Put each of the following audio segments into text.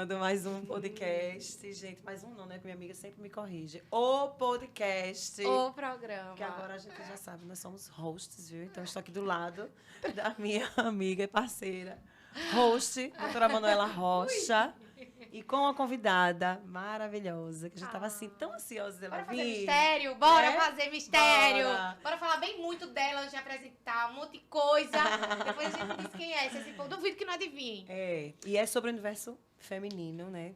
começando mais um podcast. Gente, mais um não, né? Que minha amiga sempre me corrige. O podcast. O programa. Que agora a gente já sabe, nós somos hosts, viu? Então, estou aqui do lado da minha amiga e parceira, host, doutora Manuela Rocha. E com uma convidada maravilhosa, que a gente estava assim, tão ansiosa dela Bora vir. fazer mistério? Bora né? fazer mistério! Bora. Bora falar bem muito dela antes de apresentar, um monte de coisa. Depois a gente diz quem é. Esse povo, duvido que não adivinhem. E é sobre o universo feminino, né?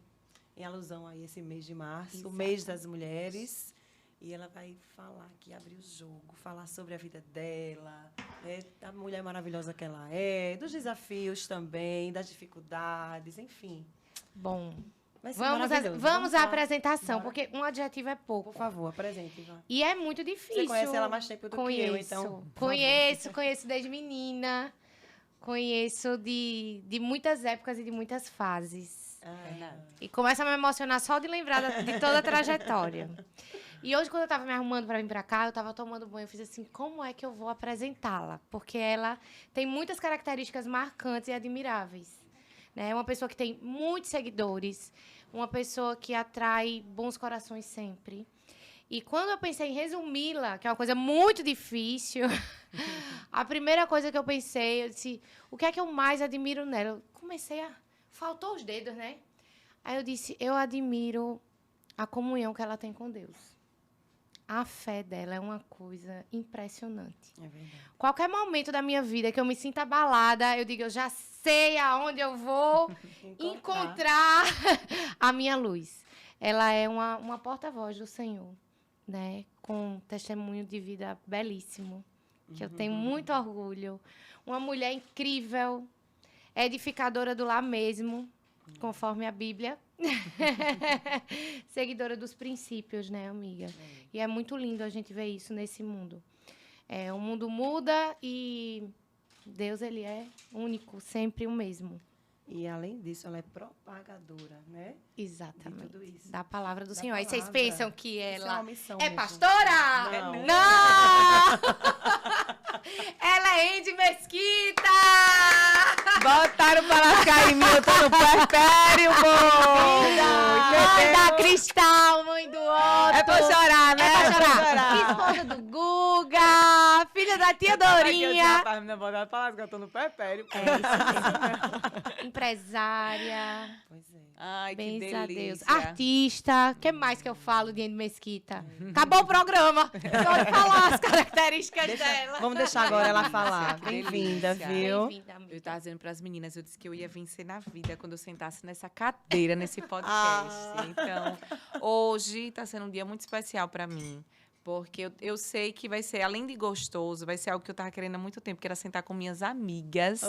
Em alusão a esse mês de março, Exato. o mês das mulheres. E ela vai falar aqui, abrir o jogo, falar sobre a vida dela, né? Da mulher maravilhosa que ela é, dos desafios também, das dificuldades, enfim. Bom, Vai ser vamos maravilhoso. à lá. apresentação, Bora. porque um adjetivo é pouco. Por favor, apresente, Ivan. E é muito difícil. Você conhece ela há mais tempo do que eu, então, por Conheço desde menina. Conheço de muitas épocas e de muitas fases. E começa a me emocionar só de lembrar de toda a trajetória. E hoje, quando eu estava me arrumando para vir para cá, eu estava tomando banho, eu fiz assim, como é que eu vou apresentá-la? Porque ela tem muitas características marcantes e admiráveis. É uma pessoa que tem muitos seguidores, uma pessoa que atrai bons corações sempre. E quando eu pensei em resumi-la, que é uma coisa muito difícil, a primeira coisa que eu pensei, eu disse, o que é que eu mais admiro nela? Eu comecei a... Faltou os dedos, né? Aí eu disse, eu admiro a comunhão que ela tem com Deus. A fé dela é uma coisa impressionante. É verdade. Qualquer momento da minha vida que eu me sinta abalada, eu digo, eu já sei aonde eu vou encontrar a minha luz. Ela é uma porta-voz do Senhor, né? Com um testemunho de vida belíssimo, que eu tenho muito orgulho. Uma mulher incrível, edificadora do lar mesmo, conforme a Bíblia. Seguidora dos princípios, né, amiga? E é muito lindo a gente ver isso nesse mundo. O mundo muda e Deus, ele é único, sempre o mesmo. E, além disso, ela é propagadora, né? Exatamente. De tudo isso. Da palavra do Da Senhor. Aí vocês palavra. pensam que Isso é ela uma missão é mesmo. pastora? Não. Não! Ela é Andy Mesquita! Botaram pra lascar em mim, eu tô no puerpério, Mãe da Cristal, mãe do Otto. É pra chorar, né? É pra chorar. chorar. Esposa do Guga, filha da tia Dorinha. Rapaz, me botaram pra lascar, eu tô no puerpério. É isso mesmo. Empresária. Pois é. Ai, que Bens delícia. a Deus. Artista. O que mais que eu falo de Andy Mesquita? Acabou o programa. Pode falar as características dela. Vamos deixar agora ela falar. Que Bem-vinda, delícia. viu? Bem-vinda, amiga. Eu tava dizendo pras meninas, eu disse que eu ia vencer na vida quando eu sentasse nessa cadeira, nesse podcast. Então, hoje tá sendo um dia muito especial pra mim. Porque eu sei que vai ser, além de gostoso, vai ser algo que eu tava querendo há muito tempo, que era sentar com minhas amigas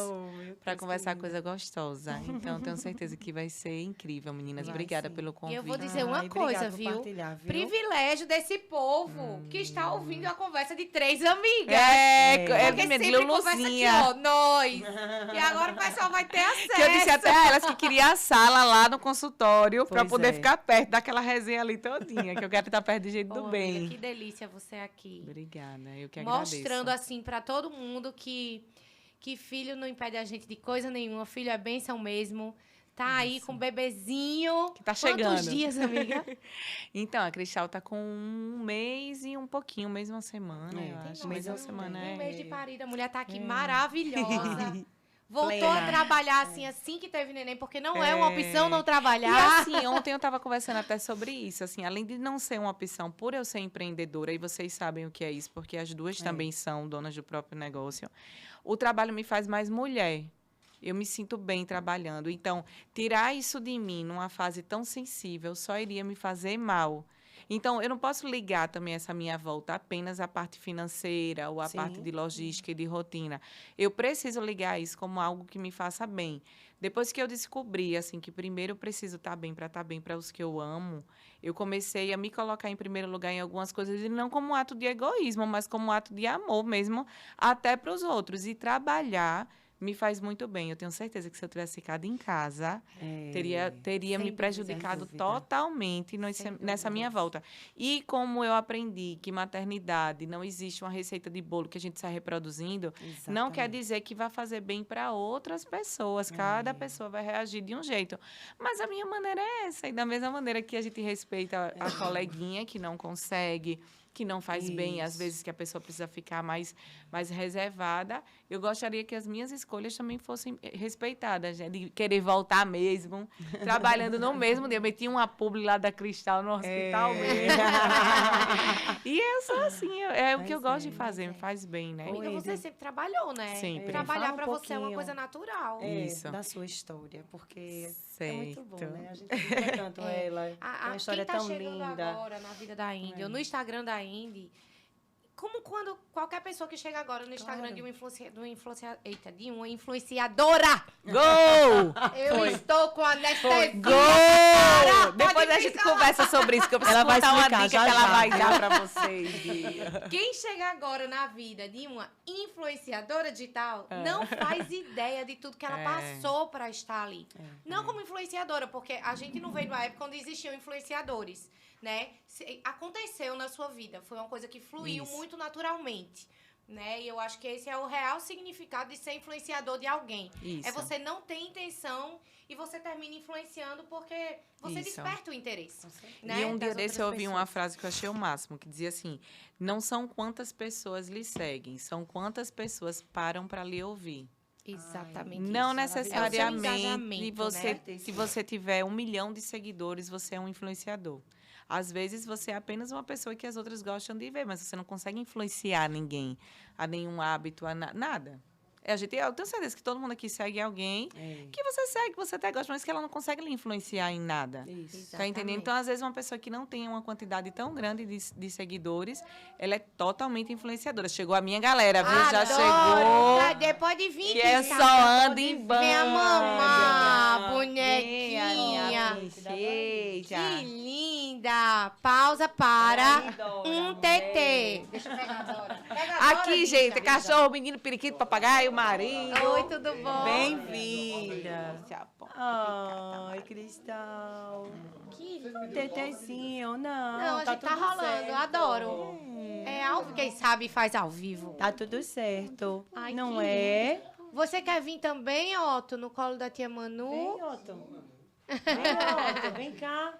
pra conversar coisa gostosa. Então, tenho certeza que vai ser incrível, meninas. Vai, Obrigada sim. pelo E convite. eu vou dizer uma Ai, coisa, obrigada por viu? partilhar, viu? Privilégio desse povo que está ouvindo a conversa de três amigas. Porque minha sempre conversa aqui, Luluzinha. ó, nós. E agora o pessoal vai ter acesso. Que eu disse até a elas que queria a sala lá no consultório pra Pois poder é. ficar perto daquela resenha ali todinha, que eu quero estar perto de jeito do Ô, bem. amiga, que delícia você aqui. Obrigada, eu que agradeço. Mostrando assim pra todo mundo que filho não impede a gente de coisa nenhuma. Filho é bênção mesmo. Tá aí com o bebezinho. Que tá Quantos chegando. dias, amiga? Então, a Cristal tá com 1 mês e um pouquinho, um mês e uma semana, eu acho. Um mês e uma semana, Um mês de é. parida. A mulher tá aqui maravilhosa. Voltou Plena. a trabalhar assim que teve neném, porque não é uma opção não E trabalhar. assim, ontem eu tava conversando até sobre isso, assim, além de não ser uma opção por eu ser empreendedora, e vocês sabem o que é isso, porque as duas também são donas do próprio negócio, o trabalho me faz mais mulher. Eu me sinto bem trabalhando. Então, tirar isso de mim numa fase tão sensível só iria me fazer mal. Então, eu não posso ligar também essa minha volta apenas à parte financeira ou à Sim. parte de logística e de rotina. Eu preciso ligar isso como algo que me faça bem. Depois que eu descobri, assim, que primeiro eu preciso estar bem para os que eu amo, eu comecei a me colocar em primeiro lugar em algumas coisas, e não como um ato de egoísmo, mas como um ato de amor mesmo, até para os outros. E trabalhar me faz muito bem. Eu tenho certeza que se eu tivesse ficado em casa, teria Sem me prejudicado dúvida. totalmente nessa minha volta. E como eu aprendi que maternidade não existe uma receita de bolo que a gente sai reproduzindo, não quer dizer que vai fazer bem para outras pessoas. Cada pessoa vai reagir de um jeito. Mas a minha maneira é essa. E da mesma maneira que a gente respeita a coleguinha que não consegue, que não faz bem, às vezes que a pessoa precisa ficar mais reservada, eu gostaria que as minhas escolhas também fossem respeitadas, né? De querer voltar mesmo, trabalhando no mesmo dia. Eu meti uma publi lá da Cristal no hospital mesmo. E eu sou assim, é o que eu gosto de fazer, me faz bem, né? Amiga, você sempre trabalhou, né? Sempre. Trabalhar Fala um pra você é uma pouquinho. coisa natural. Isso. Da sua história, porque Certo. é muito bom, né? A gente admira tanto ela. É uma história quem tá tão chegando linda. agora na vida da Indy, ou no Instagram da Indy, como quando qualquer pessoa que chega agora no Instagram de uma influenciadora. Gol! Eu estou com anestesia. Gol! Depois a gente conversa sobre isso, que eu preciso Ela vai contar uma explicar, dica já, que ela já. vai dar pra vocês. Quem chega agora na vida de uma influenciadora digital não faz ideia de tudo que ela passou para estar ali. Não como influenciadora, porque a gente não veio numa época onde existiam influenciadores, né? Aconteceu na sua vida, foi uma coisa que fluiu muito naturalmente. Né? E eu acho que esse é o real significado de ser influenciador de alguém. Isso. É você não ter intenção e você termina influenciando porque você desperta o interesse. Né? E um dia das desse eu outras ouvi uma pessoas. frase que eu achei o máximo, que dizia assim, não são quantas pessoas lhe seguem, são quantas pessoas param para lhe ouvir. Exatamente. Não isso. É o seu necessariamente engajamento, você, né? se você tiver 1 milhão de seguidores, você é um influenciador. Às vezes você é apenas uma pessoa que as outras gostam de ver, mas você não consegue influenciar ninguém, a nenhum hábito, a nada. Eu tenho certeza que todo mundo aqui segue alguém que você segue, que você até gosta, mas que ela não consegue lhe influenciar em nada. Isso. Tá entendendo? Então, às vezes, uma pessoa que não tem uma quantidade tão grande de seguidores, ela é totalmente influenciadora. Chegou a minha galera, viu? Já chegou. Cadê? Pode vir. Que eu Cris, só tá? ando em banda. Vem a mamar, Minha bonequinha. princesa. Que linda. Pausa para um TT. Deixa eu pegar agora. Pega agora, Aqui, bicha. gente, cachorro, menino, periquito, papagaio, marido. Oi, tudo bom? Bem-vinda. Ai, Cristal. Que Tetezinho, não. Não, a gente tá tudo rolando, certo. eu adoro. É algo, quem sabe faz ao vivo. Tá tudo certo. Ai, Não que é? Você quer vir também, Otto, no colo da tia Manu? Vem, Otto. Vem, Otto. Vem cá.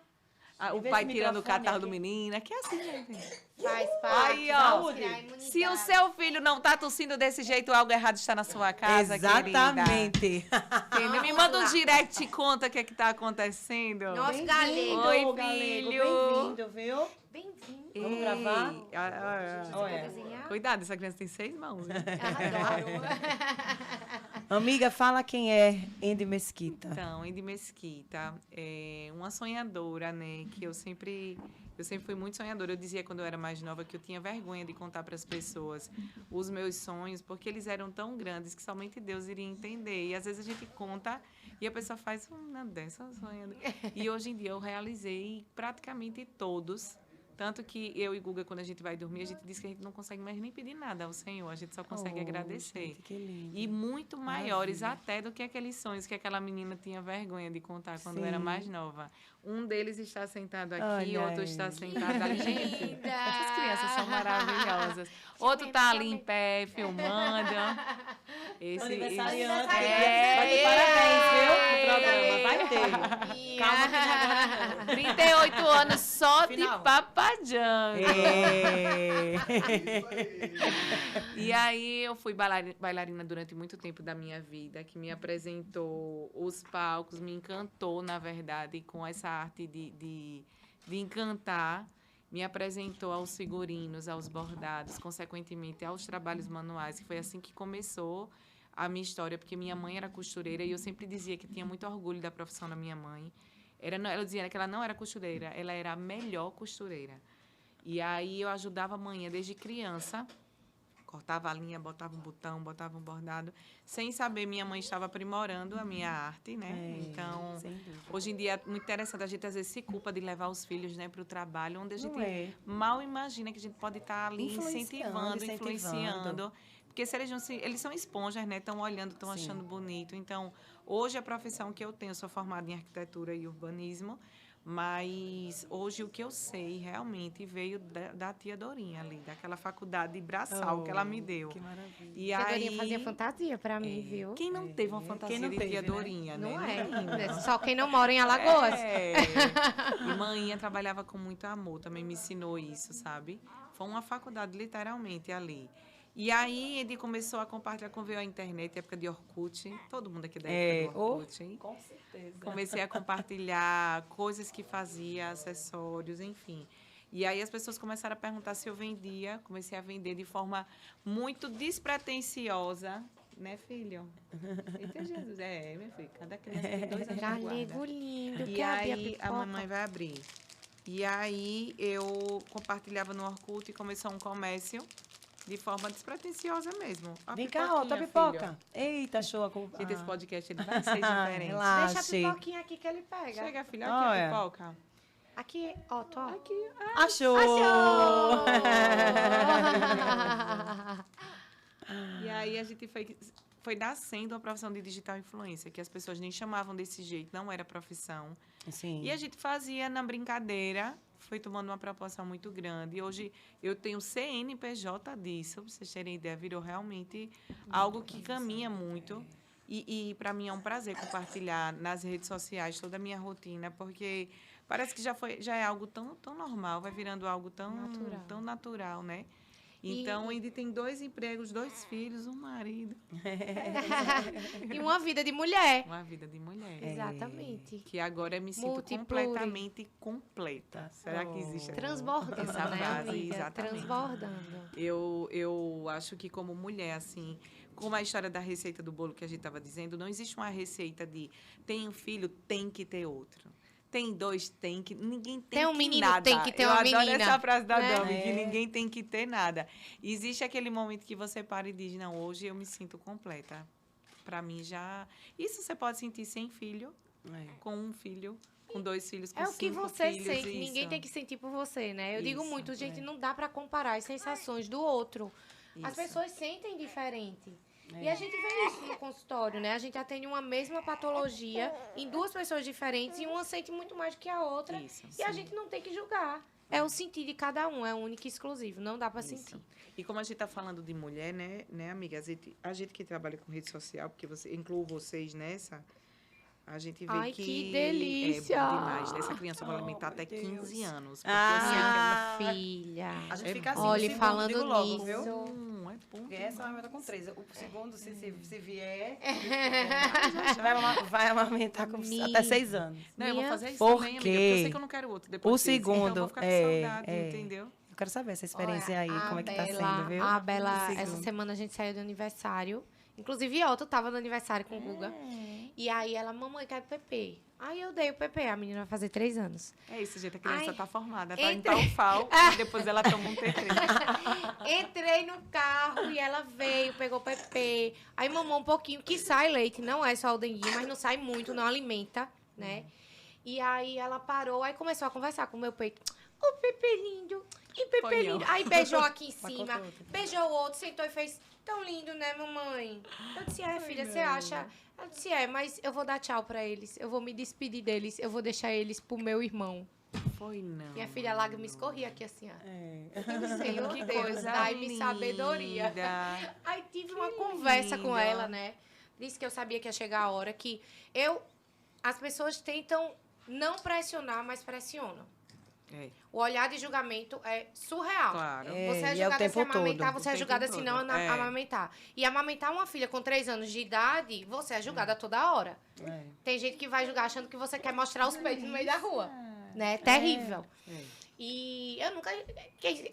O Vê pai esse tirando o microfone catarro do aqui. menino. Aqui é assim, gente. Faz parte. Aí, ó. vamos criar imunidade. Se o seu filho não tá tossindo desse jeito, algo errado está na sua casa, Exatamente. querida. Entendeu? Me manda um direct e conta o que é que tá acontecendo. Nosso galego. Oi, galego. filho. Bem-vindo, viu? Bem-vindo. Vamos gravar? Quer desenhar? Cuidado, essa criança tem 6 mãos. Né? Adoro. Amiga, fala quem é Andy Mesquita. Então, Andy Mesquita é uma sonhadora, né? Que eu sempre fui muito sonhadora. Eu dizia quando eu era mais nova que eu tinha vergonha de contar para as pessoas os meus sonhos, porque eles eram tão grandes que somente Deus iria entender. E às vezes a gente conta e a pessoa faz uma dessa sonhando. E hoje em dia eu realizei praticamente todos. Tanto que eu e Guga, quando a gente vai dormir, a gente diz que a gente não consegue mais nem pedir nada ao Senhor. A gente só consegue agradecer. Gente, que lindo. E muito maiores até do que aqueles sonhos que aquela menina tinha vergonha de contar quando Sim. era mais nova. Um deles está sentado aqui, Olha outro aí. está sentado ali. Gente, Linda. essas crianças são maravilhosas. Outro está ali em pé, filmando. Esse Aniversariante. Vai ter parabéns, viu? No programa. Vai ter. Calma que agora não. 38 anos só Final. de papadjanga. É. E aí eu fui bailarina durante muito tempo da minha vida, que me apresentou os palcos, me encantou, na verdade, com essa arte de encantar. Me apresentou aos figurinos, aos bordados, consequentemente aos trabalhos manuais, que foi assim que começou a minha história, porque minha mãe era costureira e eu sempre dizia que tinha muito orgulho da profissão da minha mãe. Ela dizia que ela não era costureira, ela era a melhor costureira. E aí eu ajudava a mãe desde criança, cortava a linha, botava um botão, botava um bordado. Sem saber, minha mãe estava aprimorando a minha arte, né? Então, sem dúvida. hoje em dia é muito interessante, a gente às vezes se culpa de levar os filhos, né, para o trabalho, onde a gente Não é. mal imagina que a gente pode estar ali incentivando, influenciando. Porque se eles não se, eles são esponjas, né? Estão olhando, estão achando bonito. Então, hoje a profissão que eu tenho, eu sou formada em arquitetura e urbanismo, mas hoje o que eu sei realmente veio da tia Dorinha ali, daquela faculdade braçal que ela me deu. Que maravilha. E Tia aí, Dorinha fazia fantasia pra mim, viu? quem não teve uma fantasia não de teve, tia né? Dorinha, né? Não é. Menina? Só quem não mora em Alagoas. É. E manhinha trabalhava com muito amor, também me ensinou isso, sabe? Foi uma faculdade, literalmente, ali. E aí ele começou a compartilhar, quando veio a internet, época de Orkut, todo mundo aqui da época do Orkut, hein? Com certeza. Comecei a compartilhar coisas que fazia, acessórios, enfim. E aí as pessoas começaram a perguntar se eu vendia, comecei a vender de forma muito despretensiosa, né, filho? Eita, Jesus. É, meu filho, cada criança tem 2 anos de Galego guarda. lindo, E quer abrir aí a pipoca? mamãe vai abrir. E aí eu compartilhava no Orkut e começou um comércio de forma despretensiosa mesmo. A Vem cá, ó, tua pipoquinha, pipoca. filho. Eita, show. Gente, esse podcast ele vai ser diferente. Relaxa. Deixa a pipoquinha aqui que ele pega. Chega, filho, aqui Olha. a pipoca. Aqui, ó, tô. Aqui. Achou! E aí a gente foi nascendo a profissão de digital influencer, que as pessoas nem chamavam desse jeito, não era profissão. Sim. E a gente fazia na brincadeira, foi tomando uma proporção muito grande. E hoje eu tenho CNPJ disso, pra vocês terem ideia, virou realmente algo que caminha muito. E para mim é um prazer compartilhar nas redes sociais toda a minha rotina, porque parece que já é algo tão normal, vai virando algo tão natural, né? Então, ele tem 2 empregos, 2 filhos, um marido. E uma vida de mulher. Uma vida de mulher. Exatamente. Que agora eu me sinto Multipluri. completamente completa. Será que existe Transbordando, essa né, frase? amiga? Exatamente. Transbordando. Eu acho que como mulher, assim, como a história da receita do bolo que a gente estava dizendo, não existe uma receita de tem um filho, tem que ter outro. Tem 2, tem que... Ninguém tem Tem um que menino, nada. tem que ter eu uma adoro menina, essa frase da né? Dami, que ninguém tem que ter nada. Existe aquele momento que você para e diz, não, hoje eu me sinto completa. Para mim já... Isso você pode sentir sem filho, com um filho, com 2 filhos, com 5 É o que você filhos, sente, isso. ninguém tem que sentir por você, né? Eu digo Isso, muito, gente, não dá pra comparar as sensações do outro. As Isso. pessoas sentem diferente. E a gente vê isso no consultório, né? A gente atende uma mesma patologia em 2 pessoas diferentes e uma sente muito mais do que a outra. Isso, E a sim. gente não tem que julgar. É o sentir de cada um, é único e exclusivo, não dá pra Isso. sentir. E como a gente está falando de mulher, né, amiga? A gente que trabalha com rede social, porque você incluo vocês nessa, a gente vê Ai, que que delícia! é bom demais. Essa criança vai alimentar até 15 anos. Porque Ah, Minha filha. A gente É fica assim, bom. no Olha, segundo, falando digo logo, nisso. viu? é bom. Porque essa vai estar com 3. O segundo, se vier, vai amamentar com até 6 anos. Não, eu vou Minha- fazer isso Por também, amiga, quê? porque eu sei que eu não quero outro depois O desse, então eu segundo, vou ficar com saudade, entendeu? Eu quero saber essa experiência Olha, aí, a como é que tá Bela- sendo, viu? A Bela, O segundo. essa semana a gente saiu do aniversário. Inclusive, Otto tava no aniversário com o Guga. E aí ela, mamãe, quer PP. Aí eu dei o PP, a menina vai fazer 3 anos. É isso, gente, a criança Ai, tá formada, tá em entre- tal e depois ela toma um TT. Entrei no carro e ela veio, pegou PP. Aí mamou um pouquinho, que sai leite, não é só o denguinho, mas não sai muito, não alimenta, né? E aí ela parou, aí começou a conversar com o meu peito. Ô, Pepe lindo, que Pepe Foi eu. lindo. Aí beijou aqui em Mas cima, conta outra. beijou o outro, sentou e fez, tão lindo, né, mamãe? Eu disse, filha, você acha? Ela disse, mas eu vou dar tchau pra eles, eu vou me despedir deles, eu vou deixar eles pro meu irmão. Foi não. Minha filha, a lágrima escorria aqui assim, ó. É. Senhor Que Deus, coisa dai-me sabedoria. linda. Aí tive uma conversa com linda. ela, né? Disse que eu sabia que ia chegar a hora que as pessoas tentam não pressionar, mas pressionam. É, O olhar de julgamento é surreal. claro. É, Você é e é o julgada se tempo amamentar, todo. você é O tempo julgada se todo. não É. amamentar. E amamentar uma filha com 3 anos de idade, você é julgada toda hora. É. Tem gente que vai julgar achando que você quer mostrar os peitos no meio da rua. Né? Terrível. É. E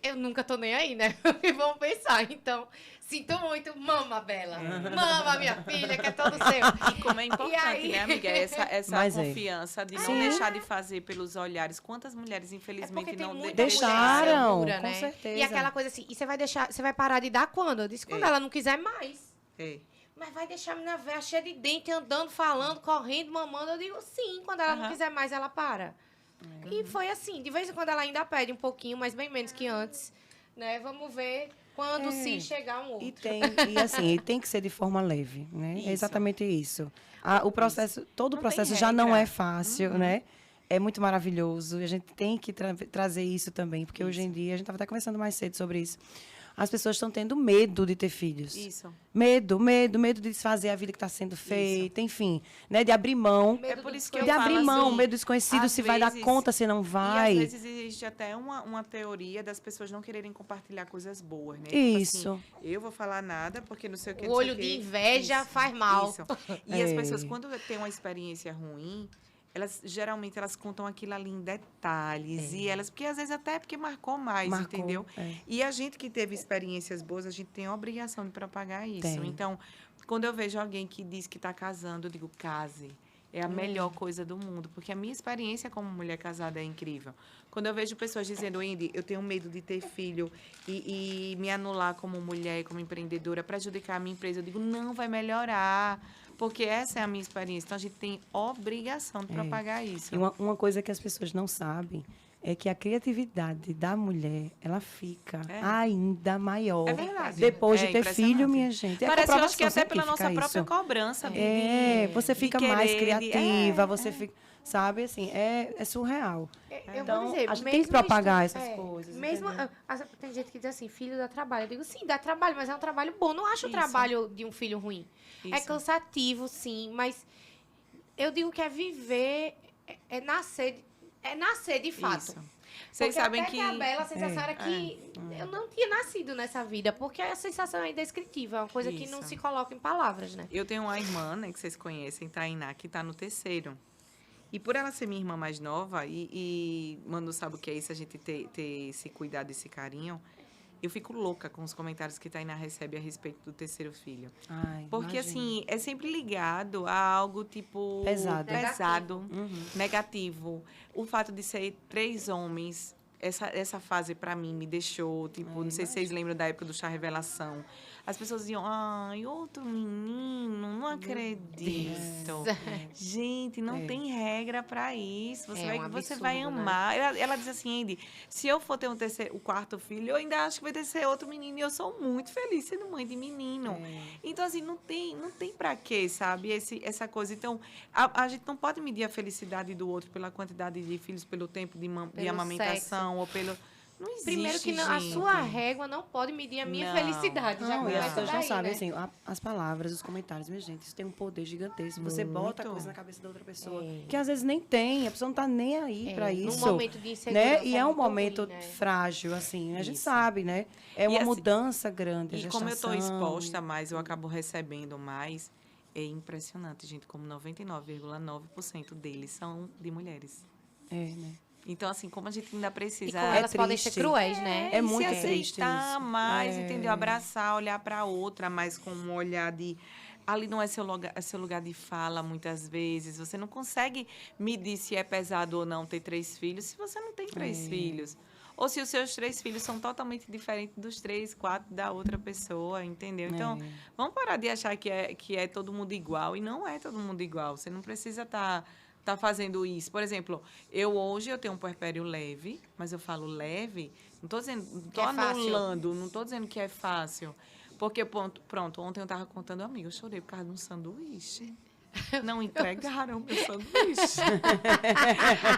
eu nunca tô nem aí, né? O que vão pensar? Então, sinto muito. Mama, Bela. Mama, minha filha, que é todo seu. E como é importante, aí? né, amiga? Essa Mas é. confiança de não Sim. deixar de fazer pelos olhares. Quantas mulheres, É infelizmente, porque tem não muita Deixaram, mulher insegura, com né? certeza. E aquela coisa assim, e você vai parar de dar quando? Eu disse, quando É. ela não quiser mais. É. Mas vai deixar a menina velha cheia de dente, andando, falando, correndo, mamando. Eu digo, sim, quando ela não Aham. quiser mais, ela para. E foi assim, de vez em quando ela ainda pede um pouquinho, mas bem menos que antes. Né? Vamos ver Quando se chegar um outro. E tem que ser de forma leve, né? Isso. É exatamente isso. O processo, todo o Não processo tem já não é regra. fácil, né? É muito maravilhoso. E a gente tem que trazer isso também, porque hoje em Isso. dia, a gente estava até conversando mais cedo sobre isso. As pessoas estão tendo medo de ter filhos. Isso. Medo de desfazer a vida que está sendo feita, enfim, né? De abrir mão. Medo É por do isso que eu De abrir falo mão, assim, medo desconhecido, às se vai dar vezes- conta, se não E vai. às vezes existe até uma teoria das pessoas não quererem compartilhar coisas boas, né? Isso. Tipo assim, eu vou falar nada porque não sei o que. O não sei olho quê. de inveja faz mal. Isso. E as É. pessoas, quando têm uma experiência ruim, elas geralmente elas contam aquilo ali em detalhes. E elas, porque às vezes até porque marcou mais, Marcou, entendeu? é. E a gente que teve experiências boas, a gente tem a obrigação de propagar isso. Tem. Então, quando eu vejo alguém que diz que está casando, eu digo, case. É a melhor coisa do mundo, porque a minha experiência como mulher casada é incrível. Quando eu vejo pessoas dizendo, Indy, eu tenho medo de ter filho e me anular como mulher, como empreendedora, prejudicar a minha empresa, eu digo, não, vai melhorar, porque essa é a minha experiência. Então, a gente tem obrigação de propagar isso. E uma coisa que as pessoas não sabem é que a criatividade da mulher, ela fica ainda maior. É verdade. Depois É de ter impressionante. filho, minha gente. É Parece, eu acho que comprovação até pela nossa científica própria isso. cobrança. Você fica mais querer, criativa, você fica... Sabe, assim, é surreal. Eu Então, vou dizer, a gente tem que mesmo propagar estu- essas coisas, Mesmo, entendeu? tem gente que diz assim, filho dá trabalho. Eu digo, sim, dá trabalho, mas é um trabalho bom. Não acho o Isso. trabalho de um filho ruim. É Isso. cansativo, sim, mas eu digo que é viver, é nascer de fato. Isso. Vocês Porque sabem até que... a Bela, a sensação era que eu não tinha nascido nessa vida, porque a sensação é indescritível, é uma coisa que não Isso. se coloca em palavras, né? Eu tenho uma irmã, né, que vocês conhecem, Tainá, que está no terceiro. E por ela ser minha irmã mais nova, e Manu sabe o que é isso, a gente ter esse cuidado, esse carinho, eu fico louca com os comentários que Tainá recebe a respeito do terceiro filho. Ai, Porque, imagina. assim, é sempre ligado a algo, tipo... Pesado. negativo. O fato de ser 3 homens, essa fase, para mim, me deixou, tipo, não sei se vocês lembram da época do Chá Revelação. As pessoas diziam, ai, outro menino, não acredito. Gente, não tem regra para isso. Você, É vai, um você absurdo, vai né? amar. Ela diz assim, Andy, se eu for ter o quarto filho, eu ainda acho que vai ter que ser outro menino. E eu sou muito feliz sendo mãe de menino. Então, assim, não tem para quê, sabe? Essa coisa. Então, a gente não pode medir a felicidade do outro pela quantidade de filhos, pelo tempo de Pelo amamentação, ou pelo... Não existe, Primeiro que não, a gente. sua régua não pode medir a minha Não. felicidade. Já Não, e começa as pessoas não daí, sabem, né? assim, as palavras, os comentários, minha gente, isso tem um poder gigantesco. Você bota a Muito. coisa na cabeça da outra pessoa, que às vezes nem tem, a pessoa não tá nem aí pra Num isso. momento de insegurança Né? E é um muito momento ruim, né? frágil, assim, a gente Isso. sabe, né? É E uma assim, mudança grande, a E como eu estou gestação. exposta mais, eu acabo recebendo mais. É impressionante, gente, como 99,9% deles são de mulheres. É, né? Então, assim, como a gente ainda E precisa... como elas podem ser triste. cruéis, né? É e muito se triste aceitar isso. mais, É. entendeu? Abraçar, olhar para outra, mas com um olhar de... Ali não é seu lugar de fala, muitas vezes. Você não consegue medir se é pesado ou não ter 3 filhos se você não tem 3 filhos. Ou se os seus 3 filhos são totalmente diferentes dos 3, 4 da outra pessoa, entendeu? Então, vamos parar de achar que é todo mundo igual. E não é todo mundo igual. Você não precisa tá fazendo isso. Por exemplo, hoje eu tenho um puerpério leve, mas eu falo leve, não estou dizendo, não tô é fácil. anulando, não estou dizendo que é fácil. Porque, pronto, ontem eu estava contando, amigo, eu chorei por causa de um sanduíche. Não entregaram meu sanduíche.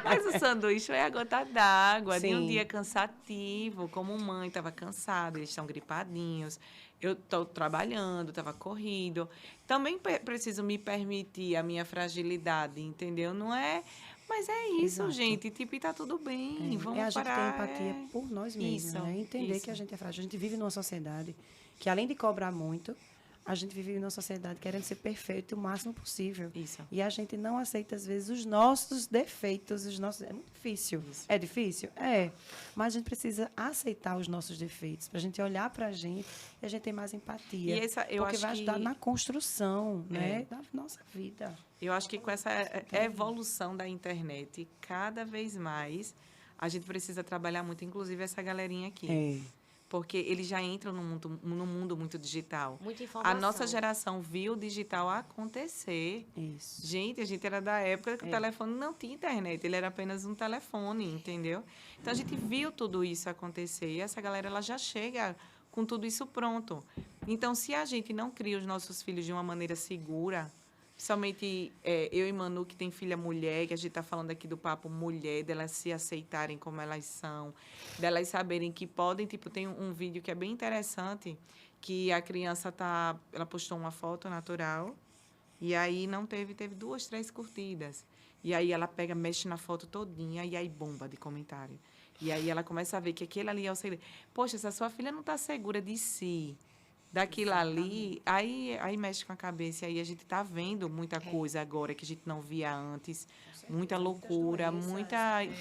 Mas o sanduíche é a gota d'água de um Sim. dia cansativo. Como mãe, estava cansada, eles estão gripadinhos. Eu estou trabalhando, estava corrido. Também preciso me permitir a minha fragilidade, entendeu? Não é... Mas é isso, Exato. gente. Tipo, e tá tudo bem. Vamos A gente parar. ter empatia por nós mesmos, Isso, né? Entender isso. que a gente é frágil. A gente vive numa sociedade que, além de cobrar muito, a gente vive numa sociedade querendo ser perfeito o máximo possível. Isso. E a gente não aceita, às vezes, os nossos defeitos, É muito difícil. Isso. É difícil? É. Mas a gente precisa aceitar os nossos defeitos, para a gente olhar para a gente e a gente ter mais empatia. E eu porque acho vai ajudar que- na construção, né? Da nossa vida. Eu acho que com essa evolução da internet, cada vez mais, a gente precisa trabalhar muito, inclusive essa galerinha aqui. É. Porque eles já entram no mundo muito digital. Muita informação. A nossa geração viu o digital acontecer. Isso. Gente, a gente era da época que o telefone não tinha internet, ele era apenas um telefone, entendeu? Então, a gente viu tudo isso acontecer. E essa galera, ela já chega com tudo isso pronto. Então, se a gente não cria os nossos filhos de uma maneira segura, principalmente eu e Manu, que tem filha mulher, que a gente está falando aqui do papo mulher, delas se aceitarem como elas são, delas saberem que podem, tipo, tem um vídeo que é bem interessante, que a criança ela postou uma foto natural, e aí não teve 2, 3 curtidas. E aí ela pega, mexe na foto todinha, e aí bomba de comentário. E aí ela começa a ver que aquele ali é o segredo. Poxa, se a sua filha não está segura de si, daquilo ali, aí mexe com a cabeça. E aí a gente está vendo muita coisa agora que a gente não via antes. Muita loucura, mentais.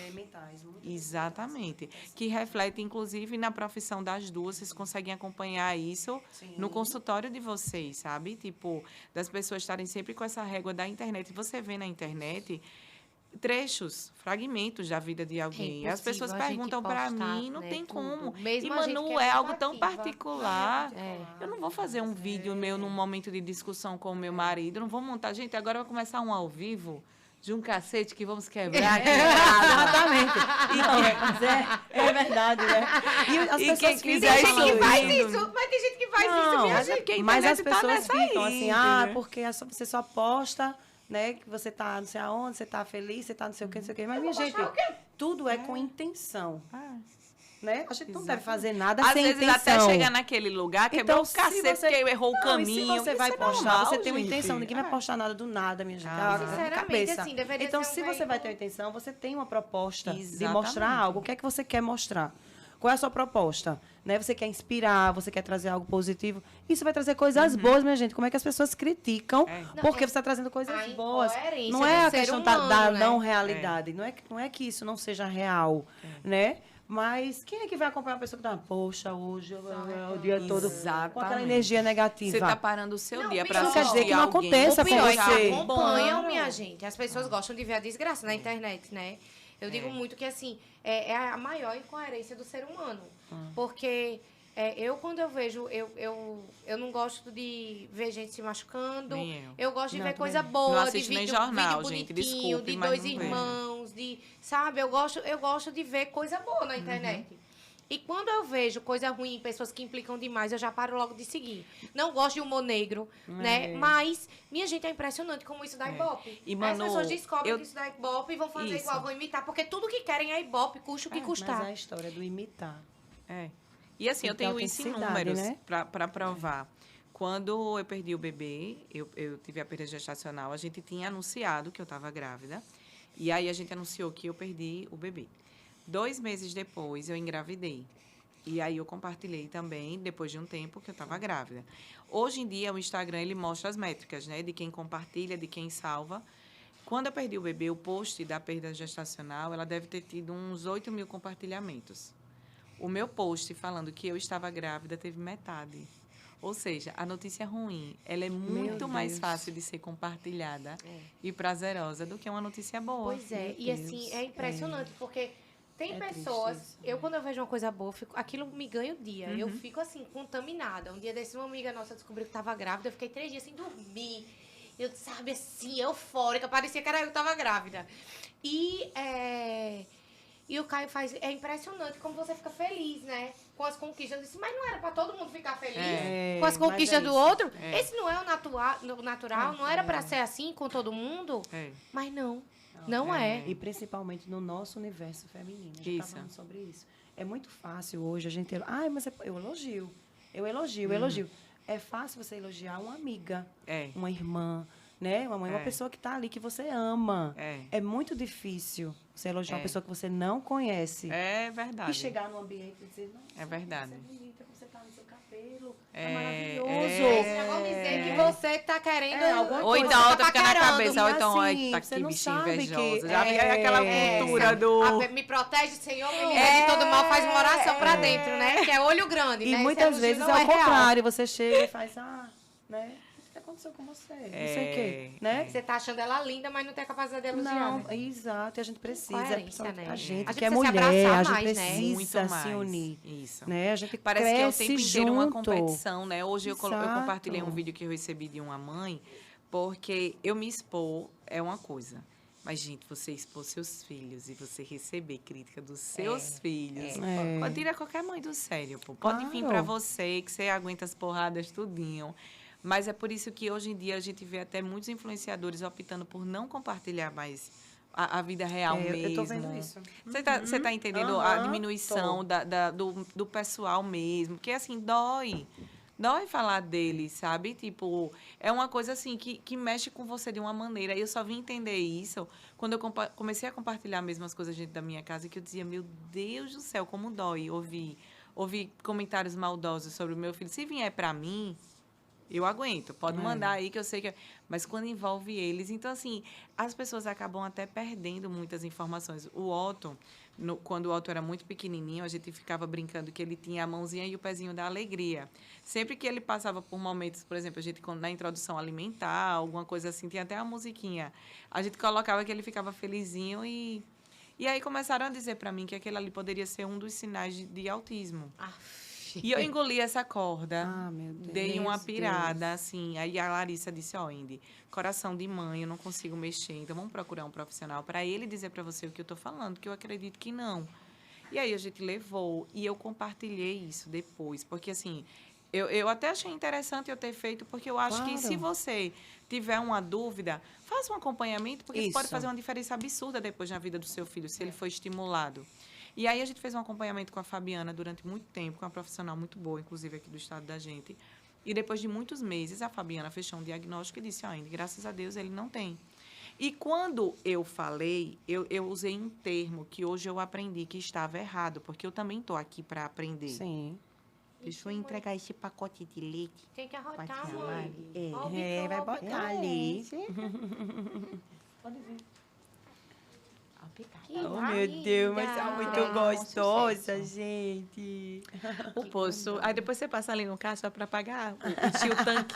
Exatamente. Que reflete, inclusive, na profissão das duas. Vocês conseguem acompanhar isso no consultório de vocês, sabe? Tipo, das pessoas estarem sempre com essa régua da internet. Você vê na internet trechos, fragmentos da vida de alguém. As pessoas perguntam para mim, não tem como. Mesmo e, Manu, é algo tão particular. É. Eu não vou fazer um vídeo meu num momento de discussão com o meu marido, não vou montar. Gente, agora vai começar um ao vivo de um cacete que vamos quebrar aqui. Exatamente. É verdade, né? E as E pessoas quem quiser Tem gente que faz Excluindo. isso, mas tem gente que faz Não, isso, minha mas é gente. porque a Mas as internet tá pessoas nessa ficam aí, assim, entendeu? porque você só posta, né, que você tá não sei aonde, você tá feliz, você tá não sei o que, não sei o que. Mas, minha gente, tudo é com intenção, né? A gente não deve fazer nada Às sem vezes intenção. até chegar naquele lugar, quebrar o se cacete, você- porque errou o Não, caminho. E se você vai Isso é postar, normal, você tem uma gente. intenção. Ninguém vai postar nada do nada, minha gente. Ah, sinceramente, cabeça. assim, deveria Então, ser um se você vai veículo- ter uma intenção, você tem uma proposta de Exatamente. mostrar algo. O que é que você quer mostrar? Qual é a sua proposta? Né? Você quer inspirar, você quer trazer algo positivo. Isso vai trazer coisas boas, minha gente. Como é que as pessoas criticam porque você está trazendo coisas a boas? incoerência Não é do a ser questão humano, da né? não realidade. Não é que isso não seja real, né? Mas quem é que vai acompanhar uma pessoa que tá, poxa, hoje o dia todo com aquela Exatamente. energia negativa? Você está parando o seu Não, dia pior. para Não assistir quer dizer que não alguém. aconteça O pior é que você. acompanham, Bom. minha gente. As pessoas gostam de ver a desgraça na internet, né? Eu digo muito que, assim, é a maior incoerência do ser humano. Porque quando eu vejo, eu não gosto de ver gente se machucando. Nem eu. Eu gosto de Não, ver também coisa não. boa, Não de assisto nem vídeo, jornal, vídeo gente, bonitinho, desculpe, de mas dois não vejo. irmãos, sabe? Eu gosto de ver coisa boa na internet. E quando eu vejo coisa ruim, pessoas que implicam demais, eu já paro logo de seguir. Não gosto de humor negro, né? Mas, minha gente, é impressionante como isso dá ibope. E, As Manu, pessoas descobrem eu- que isso dá ibope e vão fazer Isso. igual, vão imitar. Porque tudo que querem é ibope, custa o que custar. Mas é a história do imitar. É. E assim, Tem eu que ter tenho isso em autenticidade, números né? para provar. Quando eu perdi o bebê, eu tive a perda gestacional, a gente tinha anunciado que eu estava grávida. E aí a gente anunciou que eu perdi o bebê. 2 meses depois, eu engravidei. E aí eu compartilhei também, depois de um tempo, que eu estava grávida. Hoje em dia, o Instagram, ele mostra as métricas, né? De quem compartilha, de quem salva. Quando eu perdi o bebê, o post da perda gestacional, ela deve ter tido uns 8 mil compartilhamentos. O meu post falando que eu estava grávida teve metade. Ou seja, a notícia ruim, ela é muito mais Deus. fácil de ser compartilhada e prazerosa do que uma notícia boa. Pois é, Meu e Deus. assim, é impressionante, porque tem É pessoas, triste isso. eu quando eu vejo uma coisa boa, aquilo me ganha o dia. Eu fico assim, contaminada. Um dia desse, uma amiga nossa descobriu que estava grávida, eu fiquei 3 dias sem dormir. Eu, sabe, assim, eufórica, parecia que era eu que estava grávida. E o Caio faz, é impressionante como você fica feliz, né? Com as conquistas. Eu disse, mas não era pra todo mundo ficar feliz É, com as mas conquistas é do isso. outro? É. Esse não é o natural, não era pra ser assim com todo mundo? É. Mas não é. E principalmente no nosso universo feminino. A gente está Isso. falando sobre isso. É muito fácil hoje a gente... Ai, mas eu elogio. Eu elogio. É fácil você elogiar uma amiga, É. uma irmã, né? Uma mãe, uma É. pessoa que está ali, que você ama. É. É muito difícil você elogiar É. uma pessoa que você não conhece. É verdade. E chegar num ambiente e dizer, nossa, É verdade. você é bonita, você tá no seu cabelo, É, é maravilhoso. Esse negócio de dizer que você tá querendo. alguma Ou coisa. então você outra tá fica na paquerando. cabeça, ou então, assim, ai, tá você que não bichinha sabe invejosa. que- Já vi aquela cultura do... Me protege, Senhor, me livre de todo mal, faz uma oração pra dentro, né? Que é olho grande, E né? Esse muitas elogio vezes não é o real. contrário, você chega e faz, né? O que aconteceu com você? Não sei o quê, né? Você tá achando ela linda, mas não tem a capacidade de elogiar, Não, né? exato, e a gente precisa, Coerência, principalmente né? a gente A gente que é precisa se mulher, abraçar a gente mais, né? precisa Muito mais. se unir, Isso. né? A gente Parece que é o cresce tempo inteiro uma junto. competição, né? Hoje eu Exato. compartilhei um vídeo que eu recebi de uma mãe, porque eu me expor é uma coisa. Mas, gente, você expor seus filhos e você receber crítica dos seus filhos, tira qualquer mãe do sério, pô. Pode vir pra você, que você aguenta as porradas tudinho. Mas é por isso que, hoje em dia, a gente vê até muitos influenciadores optando por não compartilhar mais a vida real mesmo. Eu tô vendo isso. Você tá entendendo a diminuição do pessoal mesmo? Porque, assim, dói. Dói falar dele, sabe? Tipo, é uma coisa assim que mexe com você de uma maneira. E eu só vim entender isso quando eu comecei a compartilhar mesmo as coisas dentro da minha casa, que eu dizia, meu Deus do céu, como dói ouvir comentários maldosos sobre o meu filho. Se vier pra mim, eu aguento. Pode mandar aí que eu sei que... Mas quando envolve eles... Então, assim, as pessoas acabam até perdendo muitas informações. O Otto, quando o Otto era muito pequenininho, a gente ficava brincando que ele tinha a mãozinha e o pezinho da alegria. Sempre que ele passava por momentos, por exemplo, a gente na introdução alimentar, alguma coisa assim, tinha até uma musiquinha. A gente colocava que ele ficava felizinho e aí começaram a dizer para mim que aquele ali poderia ser um dos sinais de autismo. E eu engoli essa corda, meu Deus. dei uma pirada, assim. Aí a Larissa disse, Indy, coração de mãe, eu não consigo mexer, então vamos procurar um profissional para ele dizer para você o que eu estou falando, que eu acredito que não. E aí a gente levou e eu compartilhei isso depois, porque assim, eu até achei interessante eu ter feito, porque eu acho que se você tiver uma dúvida, faça um acompanhamento, porque isso pode fazer uma diferença absurda depois na vida do seu filho, se ele for estimulado. E aí a gente fez um acompanhamento com a Fabiana durante muito tempo, com uma profissional muito boa, inclusive aqui do estado da gente. E depois de muitos meses, a Fabiana fechou um diagnóstico e disse, Indy, graças a Deus, ele não tem. E quando eu falei, eu usei um termo que hoje eu aprendi que estava errado, porque eu também estou aqui para aprender. Sim. Deixa eu entregar esse pacote de leite. Tem que arrotar, mãe. Vai botar ali. Pode vir. Oh, meu Deus, mas é muito gostosa, gente. O poço. Aí depois você passa ali no caixa para pagar o tanque.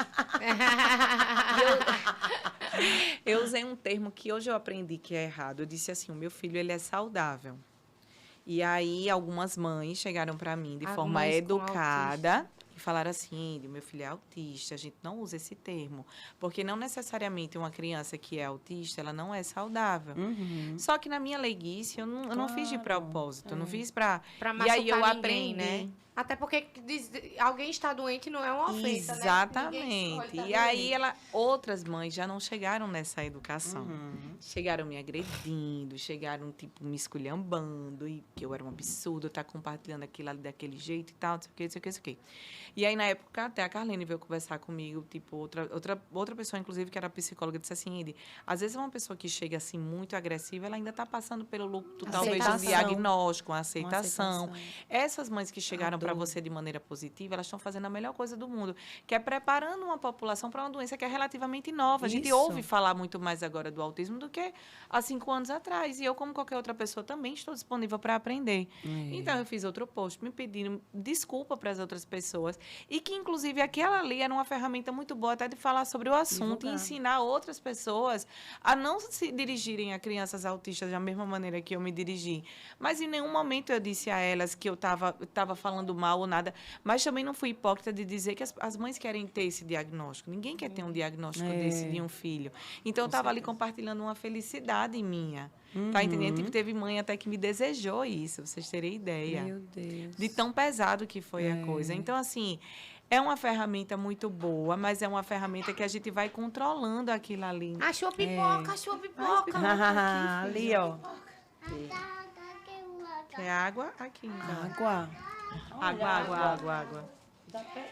Eu usei um termo que hoje eu aprendi que é errado. Eu disse assim, o meu filho ele é saudável. E aí algumas mães chegaram para mim de forma educada e falaram assim, meu filho é autista, a gente não usa esse termo. Porque não necessariamente uma criança que é autista, ela não é saudável. Só que na minha leiguice, eu não fiz de propósito, eu não fiz para... E aí eu aprendi, né? Até porque alguém está doente não é uma ofensa, exatamente. Né? E aí outras mães já não chegaram nessa educação. Chegaram me agredindo, chegaram tipo me esculhambando, e que eu era um absurdo estar compartilhando aquilo ali daquele jeito e tal, não sei o que, não sei o que, não sei o que. E aí, na época, até a Carlene veio conversar comigo, tipo, outra pessoa, inclusive, que era psicóloga, disse assim, Indy, às vezes uma pessoa que chega assim muito agressiva, ela ainda está passando pelo luto, talvez, um diagnóstico, uma aceitação. Essas mães que chegaram para você de maneira positiva, elas estão fazendo a melhor coisa do mundo, que é preparando uma população para uma doença que é relativamente nova. A gente ouve falar muito mais agora do autismo do que há 5 anos atrás. E eu, como qualquer outra pessoa, também estou disponível para aprender. Então, eu fiz outro post me pedindo desculpa para as outras pessoas e que, inclusive, aquela ali era uma ferramenta muito boa até de falar sobre o assunto e ensinar outras pessoas a não se dirigirem a crianças autistas da mesma maneira que eu me dirigi. Mas, em nenhum momento, eu disse a elas que eu estava falando mal ou nada, mas também não fui hipócrita de dizer que as mães querem ter esse diagnóstico. Ninguém quer ter um diagnóstico desse de um filho. Então, eu estava ali compartilhando uma felicidade minha. Tá entendendo? Tipo, teve mãe até que me desejou isso, pra vocês terem ideia. Meu Deus. De tão pesado que foi a coisa. Então, assim, é uma ferramenta muito boa, mas é uma ferramenta que a gente vai controlando aquilo ali. Achou pipoca, achou pipoca. Ali, ó. Quer água? Aqui. Então. Água.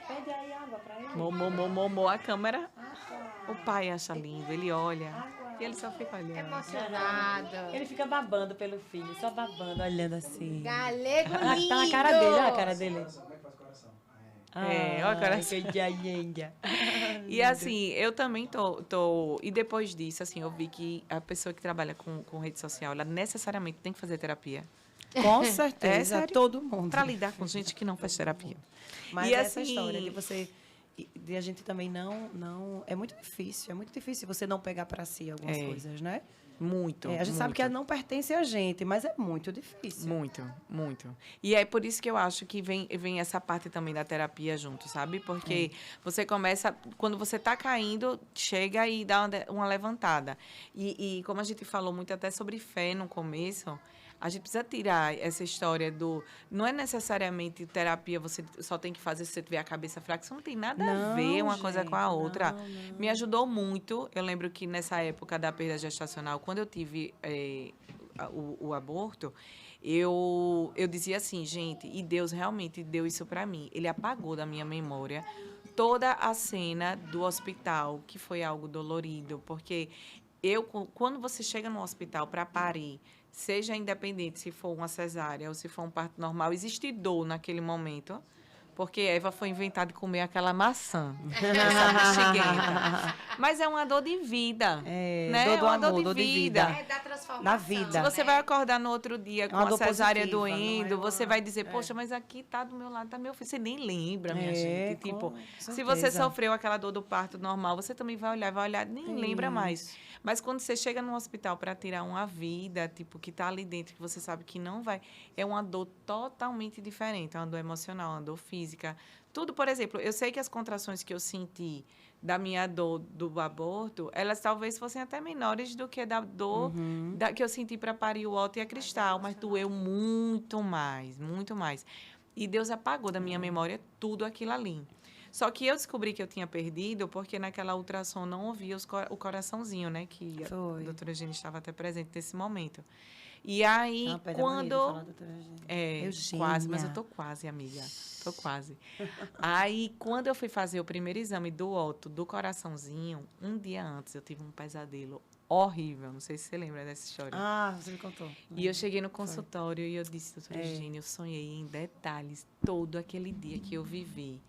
Pede aí água pra ele. Momô, a câmera. O pai acha lindo, ele olha. E ele só fica olhando. Emocionado. Ele fica babando pelo filho, só babando, olhando assim. Galego lindo. Tá na cara dele, olha a cara dele. Olha a cara assim. Que E assim, eu também tô... E depois disso, assim, eu vi que a pessoa que trabalha com rede social, ela necessariamente tem que fazer terapia. Com certeza, todo mundo. Para lidar com gente que não faz terapia. Mas essa história de você... de a gente também não... É muito difícil você não pegar para si algumas coisas, né? Muito. A gente sabe que não pertence a gente, mas é muito difícil. Muito, muito. E é por isso que eu acho que vem essa parte também da terapia junto, sabe? Porque você começa, quando você tá caindo, chega e dá uma levantada. E como a gente falou muito até sobre fé no começo, a gente precisa tirar essa história do... Não é necessariamente terapia, você só tem que fazer se você tiver a cabeça fraca. Isso não tem nada a ver uma coisa com a outra. Não. Me ajudou muito. Eu lembro que nessa época da perda gestacional, quando eu tive o aborto, eu dizia assim, gente, e Deus realmente deu isso para mim. Ele apagou da minha memória toda a cena do hospital, que foi algo dolorido, porque quando você chega no hospital para parir, seja independente se for uma cesárea ou se for um parto normal, existe dor naquele momento, porque Eva foi inventada de comer aquela maçã, essa bexiguenta. Mas é uma dor de vida, né? Dor do uma amor, dor de vida. É da transformação. Na vida. Se você vai acordar no outro dia com a cesárea positiva, doendo, não é você vai dizer, poxa, mas aqui tá do meu lado, tá meu filho. Você nem lembra, minha gente. Tipo, se certeza. você sofreu aquela dor do parto normal, você também vai olhar, nem lembra mais. Mas quando você chega no hospital para tirar uma vida, tipo, que tá ali dentro, que você sabe que não vai, é uma dor totalmente diferente. É uma dor emocional, uma dor física. Tudo, por exemplo, eu sei que as contrações que eu senti da minha dor do aborto, elas talvez fossem até menores do que da dor que eu senti para parir o Otto e a Cristal, mas doeu muito mais, muito mais. E Deus apagou da minha memória tudo aquilo ali. Só que eu descobri que eu tinha perdido porque naquela ultrassom não ouvia o coraçãozinho, né? Que a doutora Eugênia estava até presente nesse momento. E aí, quando... quase, mas eu tô quase, amiga. Tô quase. Aí, quando eu fui fazer o primeiro exame do Otto, do coraçãozinho, um dia antes eu tive um pesadelo horrível. Não sei se você lembra dessa história. Ah, você me contou. E eu cheguei no consultório e eu disse, doutora Eugênia, eu sonhei em detalhes todo aquele dia que eu vivi.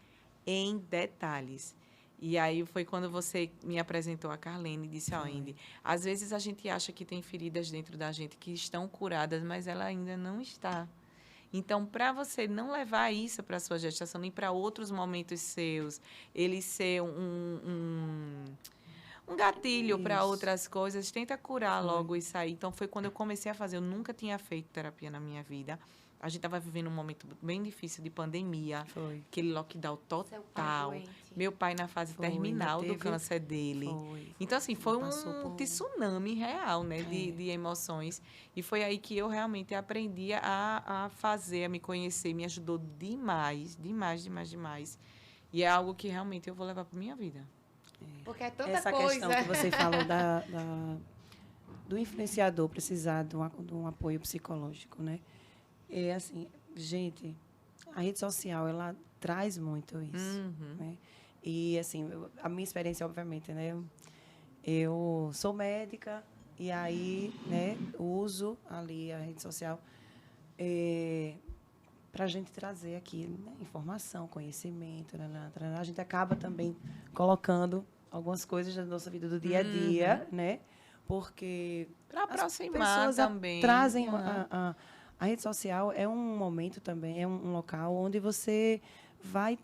Em detalhes. E aí foi quando você me apresentou a Carlene e disse, Indy, às vezes a gente acha que tem feridas dentro da gente que estão curadas, mas ela ainda não está. Então, para você não levar isso para a sua gestação, nem para outros momentos seus, ele ser um gatilho para outras coisas, tenta curar logo isso aí. Então, foi quando eu comecei a fazer. Eu nunca tinha feito terapia na minha vida. A gente estava vivendo um momento bem difícil de pandemia. Aquele lockdown total. Meu pai na fase terminal do câncer dele. Então, assim, foi um tsunami real, né? De emoções. E foi aí que eu realmente aprendi a fazer, a me conhecer. Me ajudou demais, demais, demais, demais. E é algo que realmente eu vou levar para minha vida. Porque é tanta essa coisa. questão que você falou do influenciador precisar de um apoio psicológico, né? É assim, gente, a rede social, ela traz muito isso, né? E, assim, a minha experiência, obviamente, né? Eu sou médica e aí, né, uso ali a rede social para a gente trazer aqui, né, informação, conhecimento, né? A gente acaba também colocando algumas coisas da nossa vida do dia a dia, né? Porque para aproximar as pessoas também. Trazem a rede social é um momento também, é um local onde você vai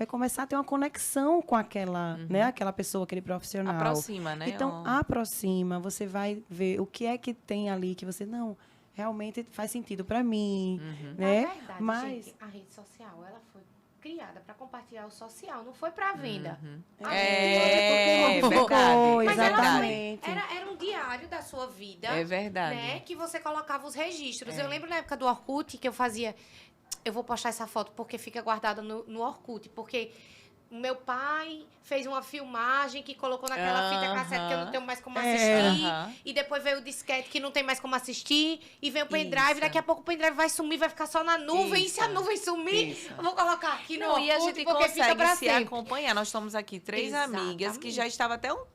começar a ter uma conexão com aquela, né, aquela pessoa, aquele profissional. Aproxima, né? Então, aproxima, você vai ver o que é que tem ali que você, não, realmente faz sentido para mim, né? Na verdade, mas gente, a rede social, ela foi criada para compartilhar o social, não foi para venda. É verdade. Mas exatamente. era um diário da sua vida. É verdade. Né, que você colocava os registros. Eu lembro na época do Orkut que eu fazia... Eu vou postar essa foto porque fica guardada no Orkut. Porque o meu pai fez uma filmagem que colocou naquela fita cassete que eu não tenho mais como assistir. E depois veio o disquete que não tem mais como assistir. E vem o pendrive. Daqui a pouco o pendrive vai sumir, vai ficar só na nuvem. E se a nuvem sumir, eu vou colocar aqui no Orkut, e a gente porque fica consegue pra se sempre. acompanhar. Nós estamos aqui 3 Exatamente. amigas que já estava até um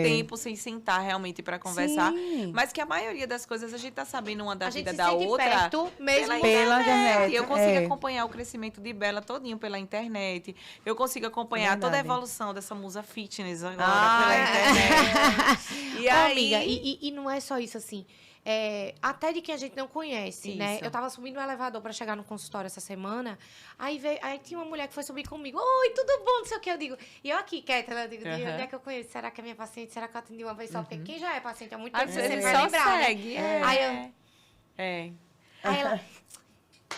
tempo sem sentar realmente para conversar. Sim. Mas que a maioria das coisas a gente tá sabendo uma da A vida gente da se sente outra perto, mesmo pela internet. E eu consigo acompanhar o crescimento de Bela todinho pela internet. Eu consigo acompanhar toda a evolução dessa musa fitness agora pela internet. E aí... Amiga, e não é só isso, assim. até de quem a gente não conhece, né? Isso. Eu tava subindo no elevador para chegar no consultório essa semana, aí tinha uma mulher que foi subir comigo. Oi, tudo bom? Não sei o que. Eu digo, e eu aqui, quieta, eu digo, onde é que eu conheço? Será que é minha paciente? Será que eu atendi uma vez só? Porque quem já é paciente há muito tempo, Às você vezes vai só lembrar, segue. né? Aí ela...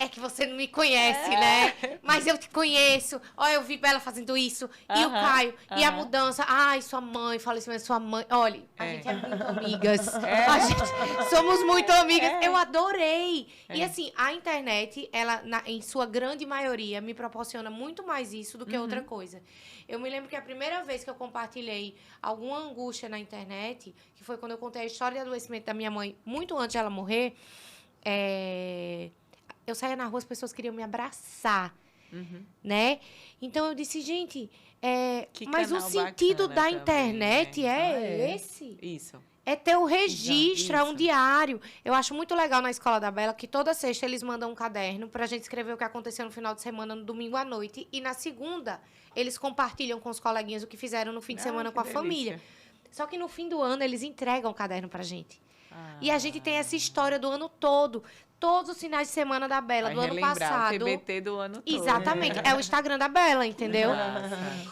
É que você não me conhece, né? Mas eu te conheço. Olha, eu vi Bela fazendo isso. E o Caio. E a mudança. Ai, sua mãe. Falecimento da sua mãe. Olha, a gente é muito amigas. A gente somos muito amigas. Eu adorei. E assim, a internet, ela, em sua grande maioria, me proporciona muito mais isso do que outra coisa. Eu me lembro que a primeira vez que eu compartilhei alguma angústia na internet, que foi quando eu contei a história de adoecimento da minha mãe, muito antes de ela morrer, eu saía na rua, as pessoas queriam me abraçar, né? Então, eu disse, gente, mas o sentido da internet esse? Isso. É ter o registro, é um diário. Eu acho muito legal na Escola da Bela que toda sexta eles mandam um caderno pra gente escrever o que aconteceu no final de semana, no domingo à noite. E na segunda, eles compartilham com os coleguinhas o que fizeram no fim de semana com a família. Só que no fim do ano, eles entregam o caderno pra gente. E a gente tem essa história do ano todo. Todos os finais de semana da Bela, do ano passado. O TBT do ano todo. Exatamente. É o Instagram da Bela, entendeu?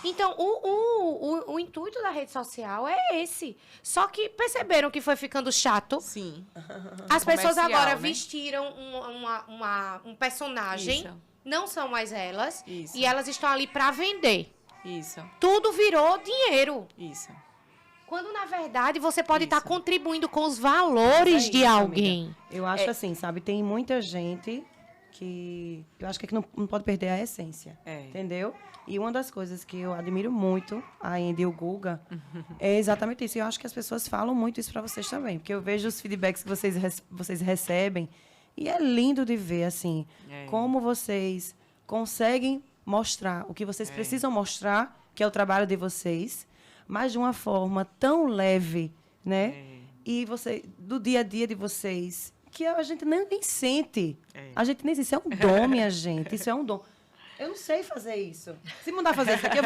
Então, o intuito da rede social é esse. Só que perceberam que foi ficando chato. Sim. As pessoas agora né? vestiram um personagem. Isso. Não são mais elas. Isso. E elas estão ali para vender. Isso. Tudo virou dinheiro. Isso. Quando, na verdade, você pode estar contribuindo com os valores de alguém. Amiga. Eu acho assim, sabe? Tem muita gente que... Eu acho que não pode perder a essência. Entendeu? E uma das coisas que eu admiro muito, a Andy e o Guga, é exatamente isso. E eu acho que as pessoas falam muito isso para vocês também. Porque eu vejo os feedbacks que vocês recebem. E é lindo de ver, assim, como vocês conseguem mostrar o que vocês precisam mostrar, que é o trabalho de vocês, mas de uma forma tão leve, né? E do dia a dia de vocês, que a gente nem sente. A gente nem sente. Isso é um dom, minha gente. Isso é um dom. Eu não sei fazer isso. Se mandar fazer isso aqui, eu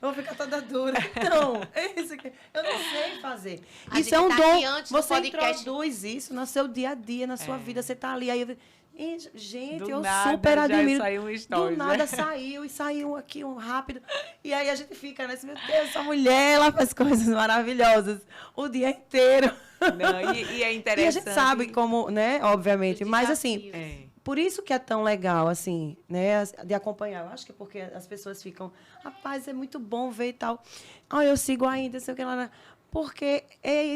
vou ficar toda dura. Então, isso aqui, eu não sei fazer. Isso é um dom. Você introduz isso no seu dia a dia, na sua vida. Você está ali, aí... Gente, eu super admiro. Do nada saiu, e saiu aqui rápido. E aí a gente fica nesse, meu Deus, essa mulher, ela faz coisas maravilhosas o dia inteiro. Não, e é interessante. E a gente sabe como, né, obviamente, mas assim, por isso que é tão legal, assim, né, de acompanhar. Eu acho que é porque as pessoas ficam, rapaz, é muito bom ver e tal. Eu sigo ainda, sei o que lá. Porque é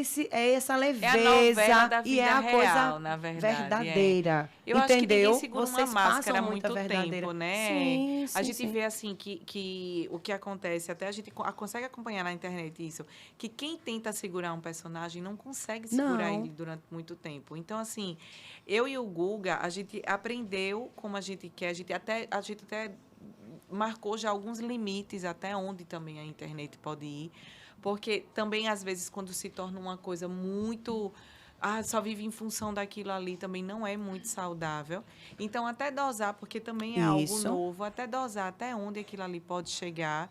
essa leveza, é a novela da vida e é a real, coisa na verdade, verdadeira. Eu entendeu? acho que ninguém segura Vocês uma máscara há muita muito tempo, né? Sim, a gente vê assim que o que acontece, até a gente consegue acompanhar na internet isso, que quem tenta segurar um personagem não consegue segurar ele durante muito tempo. Então, assim, eu e o Guga, a gente aprendeu como a gente quer, a gente até marcou já alguns limites até onde também a internet pode ir. Porque também, às vezes, quando se torna uma coisa muito... só vive em função daquilo ali, também não é muito saudável. Então, até dosar, porque também é algo novo, até dosar até onde aquilo ali pode chegar.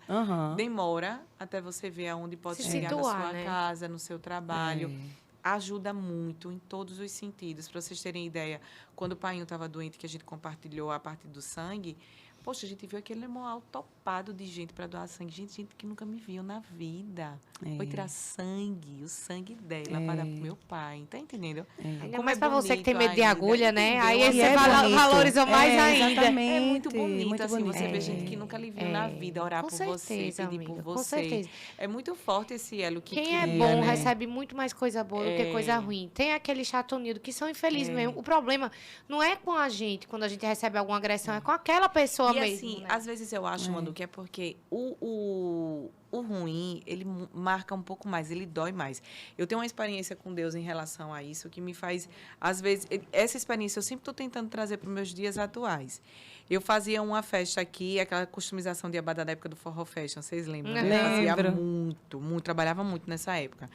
Demora até você ver aonde pode chegar na sua casa, no seu trabalho. Ajuda muito em todos os sentidos. Para vocês terem ideia, quando o Painho estava doente, que a gente compartilhou a parte do sangue... Poxa, a gente viu aquele manual topado de gente para doar sangue. Gente que nunca me viu na vida. Foi tirar sangue, o sangue dela, para dar pro meu pai. Tá entendendo? Como mais para você que tem medo de agulha, né? Aí você valorizou mais ainda. Exatamente. É muito bonito, muito assim, bonito. Você vê gente que nunca lhe viu na vida, orar por você, pedir por você. Com certeza. É muito forte esse elo que quem é bom recebe muito mais coisa boa do que coisa ruim. Tem aqueles chatonildos que são infelizes mesmo. O problema não é com a gente, quando a gente recebe alguma agressão, é com aquela pessoa mesmo. E assim, às vezes eu acho, Manu, que é porque o ruim, ele marca um pouco mais, ele dói mais. Eu tenho uma experiência com Deus em relação a isso, que me faz, às vezes, essa experiência eu sempre estou tentando trazer para os meus dias atuais. Eu fazia uma festa aqui, aquela customização de abadá da época do Forró Fashion, vocês lembram? Lembro. Fazia muito, trabalhava muito nessa época.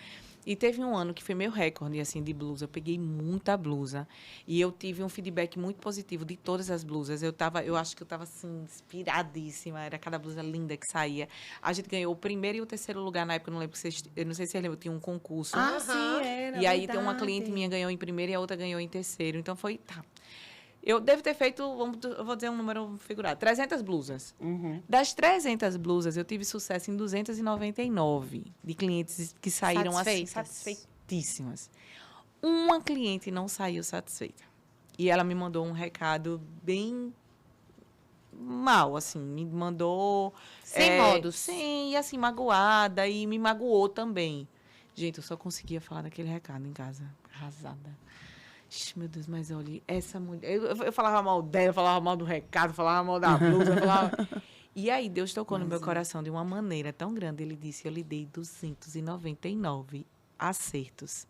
E teve um ano que foi meu recorde, assim, de blusa. Eu peguei muita blusa. E eu tive um feedback muito positivo de todas as blusas. Eu acho que eu estava, assim, inspiradíssima. Era cada blusa linda que saía. A gente ganhou o primeiro e o terceiro lugar na época. Eu não sei se vocês lembram, tinha um concurso. Sim, era. E aí, uma cliente minha ganhou em primeiro e a outra ganhou em terceiro. Então, eu devo ter feito, eu vou dizer um número figurado, 300 blusas. Das 300 blusas, eu tive sucesso em 299 de clientes que saíram assim, satisfeitíssimas. Uma cliente não saiu satisfeita. E ela me mandou um recado bem mal, assim, me mandou... Sem modos. Sim, e assim, magoada, e me magoou também. Gente, eu só conseguia falar daquele recado em casa, arrasada. Ixi, meu Deus, mas olha, essa mulher... Eu falava mal dela, eu falava mal do recado, falava mal da blusa, eu falava... E aí, Deus tocou no meu coração de uma maneira tão grande. Ele disse, eu lhe dei 299 acertos.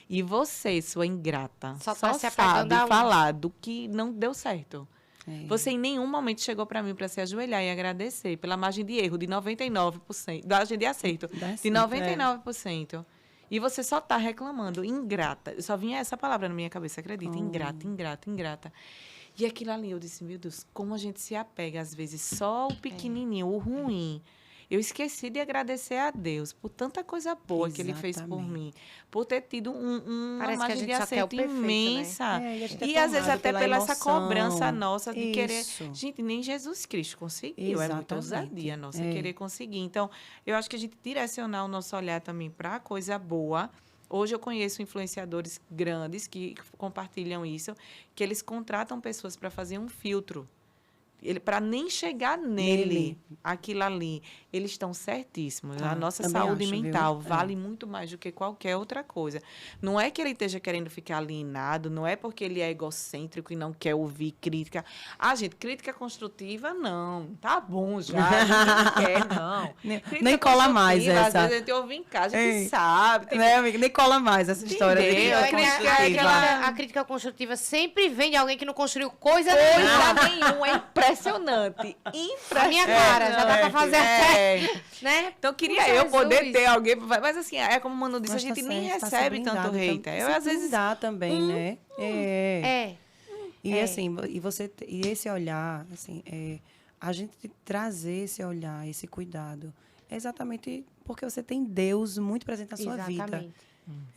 E você, sua ingrata, Só sabe falar do que não deu certo. Você em nenhum momento chegou para mim para se ajoelhar e agradecer pela margem de erro de 99%, da margem de acerto de 99%. E você só está reclamando, ingrata. Só vinha essa palavra na minha cabeça, acredita? Ingrata, ingrata, ingrata. E aquilo ali, eu disse, meu Deus, como a gente se apega, às vezes, só o pequenininho, o ruim. Eu esqueci de agradecer a Deus por tanta coisa boa que Ele fez por mim. Por ter tido uma margem de acerto imensa. Né? E, às vezes, até pela essa cobrança nossa de querer... Gente, nem Jesus Cristo conseguiu. É muita ousadia nossa querer conseguir. Então, eu acho que a gente direcionar o nosso olhar também para a coisa boa. Hoje eu conheço influenciadores grandes que compartilham isso, que eles contratam pessoas para fazer um filtro. Para nem chegar nele, aquilo ali, eles estão certíssimos. A nossa saúde mental vale muito mais do que qualquer outra coisa. Não é que ele esteja querendo ficar alienado, não é porque ele é egocêntrico e não quer ouvir crítica. Gente, crítica construtiva, não. Tá bom já, não quer, não. Nem cola mais essa. Às vezes a gente ouve em casa, a gente sabe. Né, amiga? Nem cola mais essa história. A crítica construtiva sempre vem de alguém que não construiu coisa nenhuma. É impressionante. A minha cara, já dá pra fazer até, né? Então, queria eu poder ter alguém... Mas, assim, é como o Manu disse, a gente nem recebe tanto hater. Eu, às vezes... dá também, né? E, assim, e esse olhar, assim, a gente trazer esse olhar, esse cuidado, é exatamente porque você tem Deus muito presente na sua vida.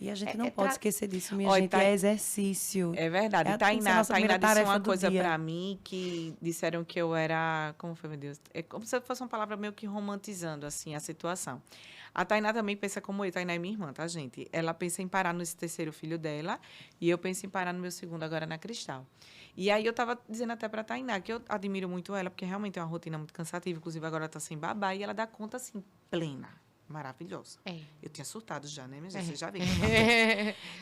E a gente não pode esquecer disso, minha gente. É exercício. É verdade. Tainá disse uma coisa para mim que disseram que eu era... Como foi, meu Deus? É como se fosse uma palavra meio que romantizando, assim, a situação. A Tainá também pensa como eu. Tainá é minha irmã, tá, gente? Ela pensa em parar no terceiro filho dela e eu penso em parar no meu segundo, agora na Cristal. E aí eu estava dizendo até para a Tainá que eu admiro muito ela, porque realmente é uma rotina muito cansativa. Inclusive, agora ela está sem babá e ela dá conta, assim, plena. Maravilhosa. Eu tinha surtado já, né, minha gente? Você já viu.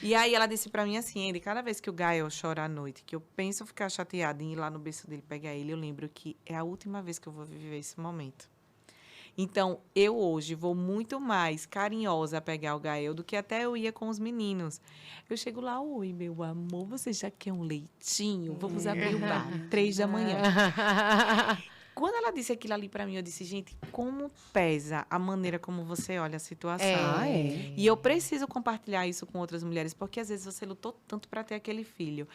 E aí ela disse pra mim assim, cada vez que o Gael chora à noite, que eu penso ficar chateada em ir lá no berço dele pegar ele, eu lembro que é a última vez que eu vou viver esse momento. Então, eu hoje vou muito mais carinhosa a pegar o Gael do que até eu ia com os meninos. Eu chego lá, oi, meu amor, você já quer um leitinho? Vamos abrir o bar, 3 da manhã. Quando ela disse aquilo ali para mim, eu disse, gente, como pesa a maneira como você olha a situação. E eu preciso compartilhar isso com outras mulheres, porque às vezes você lutou tanto para ter aquele filho.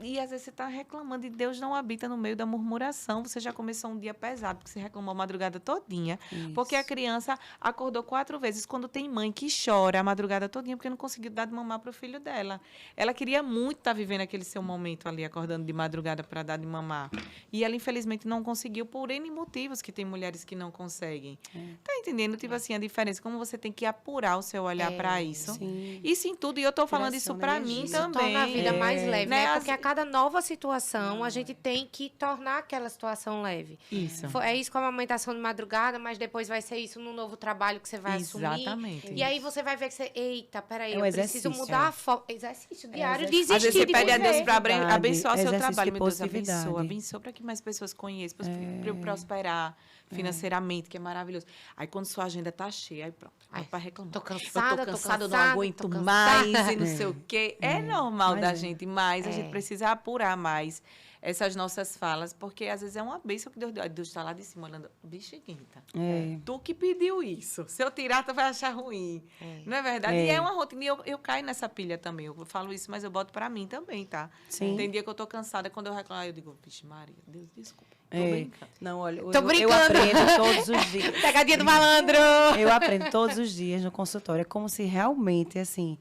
E às vezes você está reclamando e Deus não habita no meio da murmuração. Você já começou um dia pesado, porque você reclamou a madrugada todinha, porque a criança acordou 4 vezes. Quando tem mãe que chora a madrugada todinha porque não conseguiu dar de mamar para o filho dela. Ela queria muito estar vivendo aquele seu momento ali, acordando de madrugada para dar de mamar. E ela, infelizmente, não conseguiu por N motivos, que tem mulheres que não conseguem. Tá entendendo? Tipo assim, a diferença, como você tem que apurar o seu olhar para isso. Isso em tudo, e eu tô falando isso para mim também. Torna a vida mais leve, né? Porque a cada nova situação, a gente tem que tornar aquela situação leve. Isso. É isso com a amamentação de madrugada, mas depois vai ser isso no novo trabalho que você vai assumir. Exatamente. E aí você vai ver que você, eita, peraí, eu exercício, preciso mudar a forma. Exercício diário de existir. Às vezes você pede a Deus para abençoar o seu Exercício trabalho. de Meu Deus, positividade. abençoa para que mais pessoas conheçam, para eu prosperar financeiramente, que é maravilhoso. Aí quando sua agenda tá cheia, aí pronto. Vai pra reclamar. Tô cansada, eu tô cansada, eu não cansada, aguento tô cansada. mais e não sei o quê. É normal Mas da é. gente, mas a gente precisa apurar mais essas nossas falas, porque às vezes é uma bênção que Deus está lá de cima olhando. Bexiguenta. É. Tu que pediu isso. Se eu tirar, tu vai achar ruim. Não é verdade? E é uma rotina. E eu caio nessa pilha também. Eu falo isso, mas eu boto pra mim também, tá? Sim. Tem dia que eu tô cansada. Quando eu reclamo, eu digo, vixe Maria, Deus, desculpa. Tô É. brincando. Não, olha, Tô eu brincando. aprendo todos os dias. Pegadinha do malandro! Eu aprendo todos os dias no consultório. É como se realmente, assim,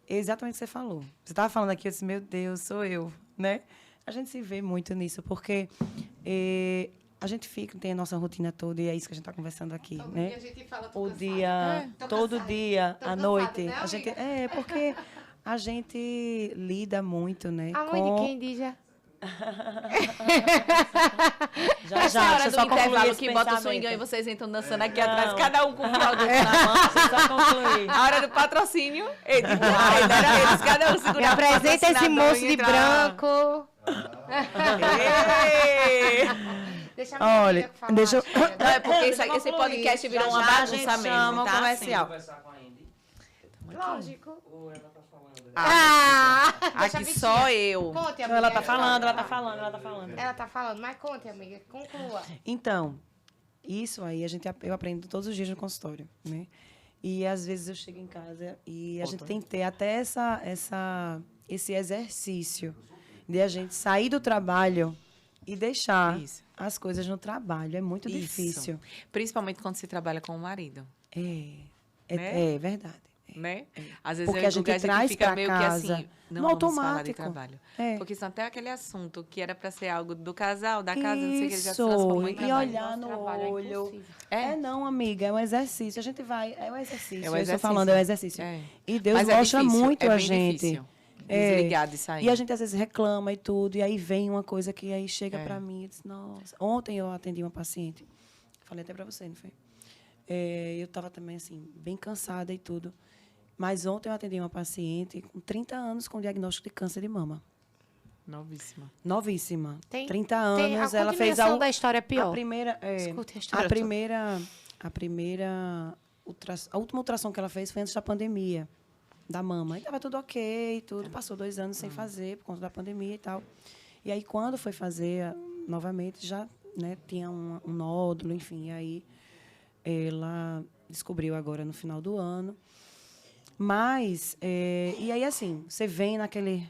exatamente o que você falou. Você estava falando aqui, eu disse, meu Deus, sou eu, né? A gente se vê muito nisso, porque a gente tem a nossa rotina toda, e é isso que a gente está conversando aqui, né? a gente fala, O dia, todo dia, Tô à cansada, noite. né, A gente, amiga? porque a gente lida muito, né? A mãe de quem diz já? Já, Essa é a hora deixa eu do só concluir intervalo esse que bota o pensamento. swingão e vocês entram dançando aqui atrás, Não. cada um com o produto na mão. Deixa eu só concluir. A hora do patrocínio. Ele, era eles, cada um Me segurava o apresenta esse patrocinador moço e de entrava. branco. Ei! Deixa a minha Olha, amiga falar. deixa eu... Não, é porque Deixa eu esse concluir. podcast virou Já uma já a bagunça gente mesmo, chama o tá? comercial. Conversar com a Andy. Lógico. Ou ela tá falando? Deixa a Aqui bichinha. só eu. Conte, amiga. Não, ela tá falando, ela tá falando, ela tá falando. Ela tá falando, mas conte, amiga. Conclua. Então, isso aí eu aprendo todos os dias no consultório, né? E às vezes eu chego em casa e a gente tem que ter até esse exercício de a gente sair do trabalho e deixar Isso. as coisas no trabalho. É muito Isso. difícil. Principalmente quando se trabalha com o marido, É Né? verdade. né? Às vezes Porque eu e a o gente Guga, traz fica pra meio casa que assim, não no vamos falar de automático. trabalho. É. Porque senão até aquele assunto que era para ser algo do casal, da casa, não sei o que, ele já se transformou em e trabalho. olhar no trabalho é olho. impossível. Não, amiga, é um exercício. A gente vai, é um exercício. É um Eu estou exercício. falando, é um exercício. É. E Deus Mas é gosta difícil, muito é a bem gente. difícil É. desligar disso aí. E a gente às vezes reclama e tudo, e aí vem uma coisa que aí chega É. pra mim e diz, nossa. Ontem eu atendi uma paciente, falei até pra você, não foi? Eu estava também assim, bem cansada e tudo. Mas ontem eu atendi uma paciente com 30 anos com diagnóstico de câncer de mama. Novíssima. Novíssima. Tem- 30 Tem anos, a ela fez continuação da história é pior. a primeira, Escute a história a última ultrassom que ela fez foi antes da pandemia da mama. E estava tudo ok e tudo. Passou 2 anos sem fazer por conta da pandemia e tal. E aí, quando foi fazer novamente, já tinha um nódulo, enfim. E aí, ela descobriu agora no final do ano. Mas, e aí, assim, você vem naquele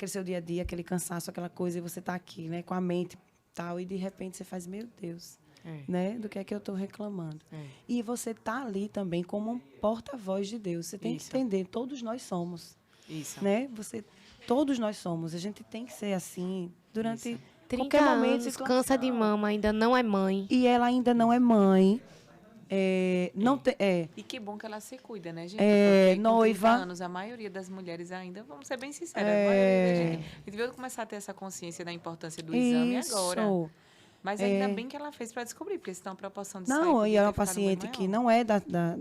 seu dia a dia, aquele cansaço, aquela coisa, e você está aqui, né, com a mente tal, e de repente você faz, meu Deus, né, do que é que eu estou reclamando. E você está ali também como um porta-voz de Deus. Você tem Isso. que entender, todos nós somos, Isso. né? Todos nós somos. A gente tem que ser assim durante Isso. 30 qualquer momento. anos, situação. cansa de mama, ainda não é mãe. E ela ainda não é mãe. Não tem. E que bom que ela se cuida, né, gente? É, Porque com noiva. 30 anos, a maioria das mulheres ainda, vamos ser bem sinceras, a maioria da gente, a gente veio começar a ter essa consciência da importância do exame agora. Mas ainda bem que ela fez para descobrir, porque senão a proporção de sair Não, podia e é ter uma ficado bem paciente que maior. não é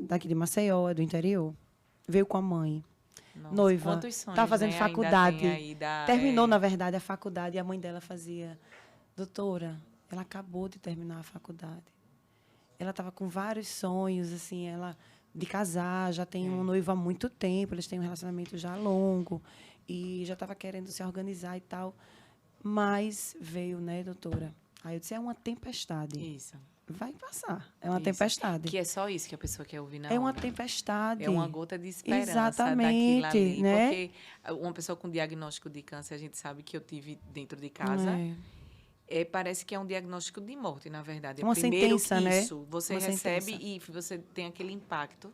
daqui de Maceió, é do interior. Veio com a mãe. Nossa, Noiva. quantos sonhos, Tá fazendo né, ainda faculdade. tem aí da- Terminou, na verdade, a faculdade. E a mãe dela fazia, doutora, ela acabou de terminar a faculdade. Ela estava com vários sonhos, assim, ela de casar, já tem um noivo há muito tempo, eles têm um relacionamento já longo, e já estava querendo se organizar e tal. Mas veio, né, doutora? Aí eu disse, é uma tempestade. Isso. Vai passar. É uma Isso. tempestade. Que é só isso que a pessoa quer ouvir na É uma hora. tempestade. É uma gota de esperança Exatamente, daquilo ali. né? Porque uma pessoa com diagnóstico de câncer, a gente sabe que eu tive dentro de casa. Parece que é um diagnóstico de morte, na verdade. Uma Primeiro sentença, que né? isso, você Uma recebe sentença. e você tem aquele impacto.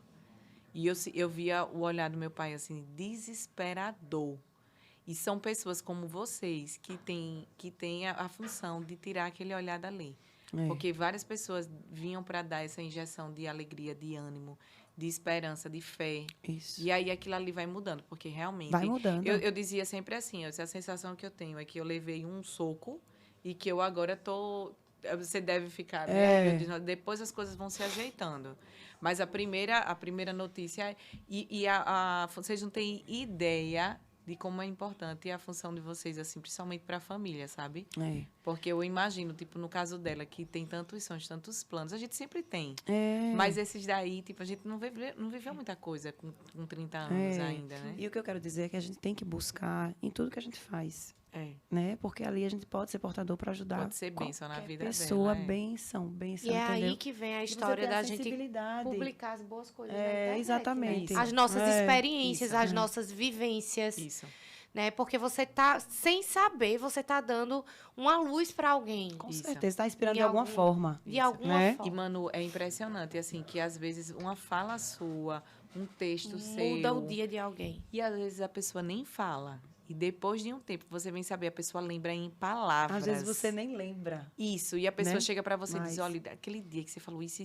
E eu via o olhar do meu pai, assim, desesperador. E são pessoas como vocês que têm a função de tirar aquele olhar dali. Porque várias pessoas vinham para dar essa injeção de alegria, de ânimo, de esperança, de fé. Isso. E aí aquilo ali vai mudando, porque realmente... Vai mudando. Eu dizia sempre assim, a sensação que eu tenho é que eu levei um soco e que eu agora tô... Você deve ficar, né? Depois as coisas vão se ajeitando. Mas a primeira notícia... vocês não têm ideia de como é importante a função de vocês, assim, principalmente para a família, sabe? É. Porque eu imagino, tipo, no caso dela, que tem tantos sonhos, tantos planos, a gente sempre tem. É. Mas esses daí, tipo, a gente não viveu muita coisa com 30 anos ainda, né? E o que eu quero dizer é que a gente tem que buscar em tudo que a gente faz. É. Né? Porque ali a gente pode ser portador para ajudar. Pode ser bênção na vida pessoa, dela. bênção, E é entendeu? aí que vem a história da gente publicar as boas coisas na internet, exatamente. né? As nossas experiências, as nossas vivências. Isso. Né? Porque você tá, sem saber, você tá dando uma luz para alguém. Com certeza, está inspirando de alguma forma. De alguma forma. E, Manu, é impressionante, assim, que às vezes uma fala sua, um texto seu... Muda o dia de alguém. E às vezes a pessoa nem fala. E depois de um tempo, você vem saber, a pessoa lembra em palavras. Às vezes você nem lembra. Isso, e a pessoa né? chega para você e diz, olha, aquele dia que você falou isso,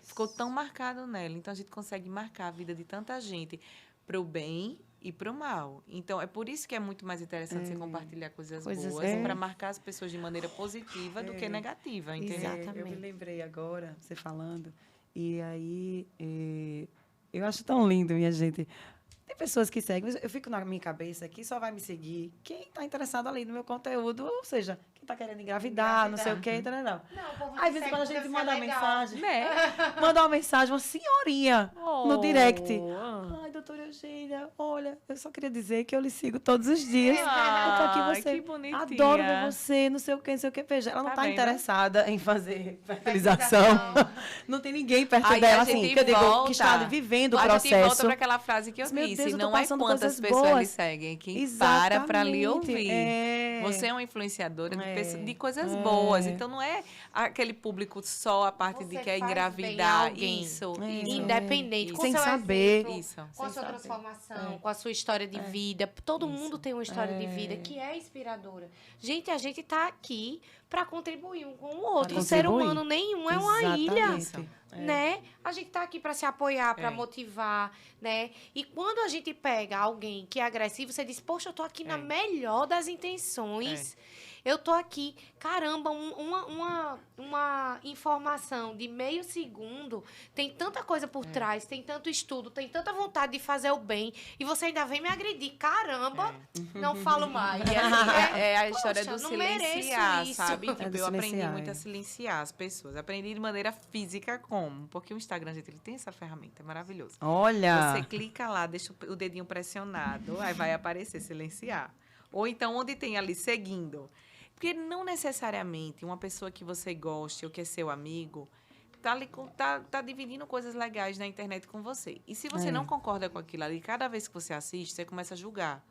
ficou tão marcado nela. Então, a gente consegue marcar a vida de tanta gente para o bem e para o mal. Então, é por isso que é muito mais interessante você compartilhar coisas boas, para marcar as pessoas de maneira positiva do que negativa, entendeu? Exatamente. Eu me lembrei agora, você falando, e aí, eu acho tão lindo, minha gente. Tem pessoas que seguem, eu fico na minha cabeça que só vai me seguir quem está interessado ali no meu conteúdo, ou seja, quem está querendo engravidar, não sei o quê, não. Não, Às vezes quando a gente manda uma mensagem, Né? manda uma mensagem, uma senhorinha no direct. Ai, doutora Eugênia, olha, eu só queria dizer que eu lhe sigo todos os dias. Eu tô aqui, você. Que bonitinha. Adoro ver você, não sei o quê, não sei o quê. Veja, ela não Tá está vendo? interessada em fazer fertilização. Não tem ninguém perto Aí dela, a assim, gente que eu digo, volta- que está vivendo o A processo. gente volta para aquela frase que eu Meu disse, Deus, eu tô não é passando quantas coisas pessoas boas. lhe seguem, quem Exatamente, para lhe ouvir. é. Você é uma influenciadora de coisas É. boas, então não é aquele público só a parte de Você que é faz engravidar. bem a alguém. Isso. Independente, com Sem seu saber. exemplo, Isso. com a Sem sua saber. transformação, com a sua história de vida. Todo mundo tem uma história de vida que é inspiradora. Gente, a gente tá aqui para contribuir um com o outro. O ser contribuir. humano nenhum é uma ilha. Exatamente. Né? A gente tá aqui para se apoiar, para motivar, né? E quando a gente pega alguém que é agressivo, você diz, poxa, eu tô aqui na melhor das intenções. Eu tô aqui, caramba, uma informação de meio segundo, tem tanta coisa por trás, tem tanto estudo, tem tanta vontade de fazer o bem, e você ainda vem me agredir. Caramba, não falo mais. E assim, é a história Poxa, do não mereço silenciar, isso. sabe? Tipo, do eu aprendi silenciar, muito a silenciar as pessoas. Aprendi de maneira física como? Porque o Instagram, gente, ele tem essa ferramenta, é maravilhoso. Olha. Você clica lá, deixa o dedinho pressionado, aí vai aparecer silenciar. Ou então, onde tem ali seguindo. Porque não necessariamente uma pessoa que você goste ou que é seu amigo tá dividindo coisas legais na internet com você. E se você não concorda com aquilo ali, cada vez que você assiste, você começa a julgar.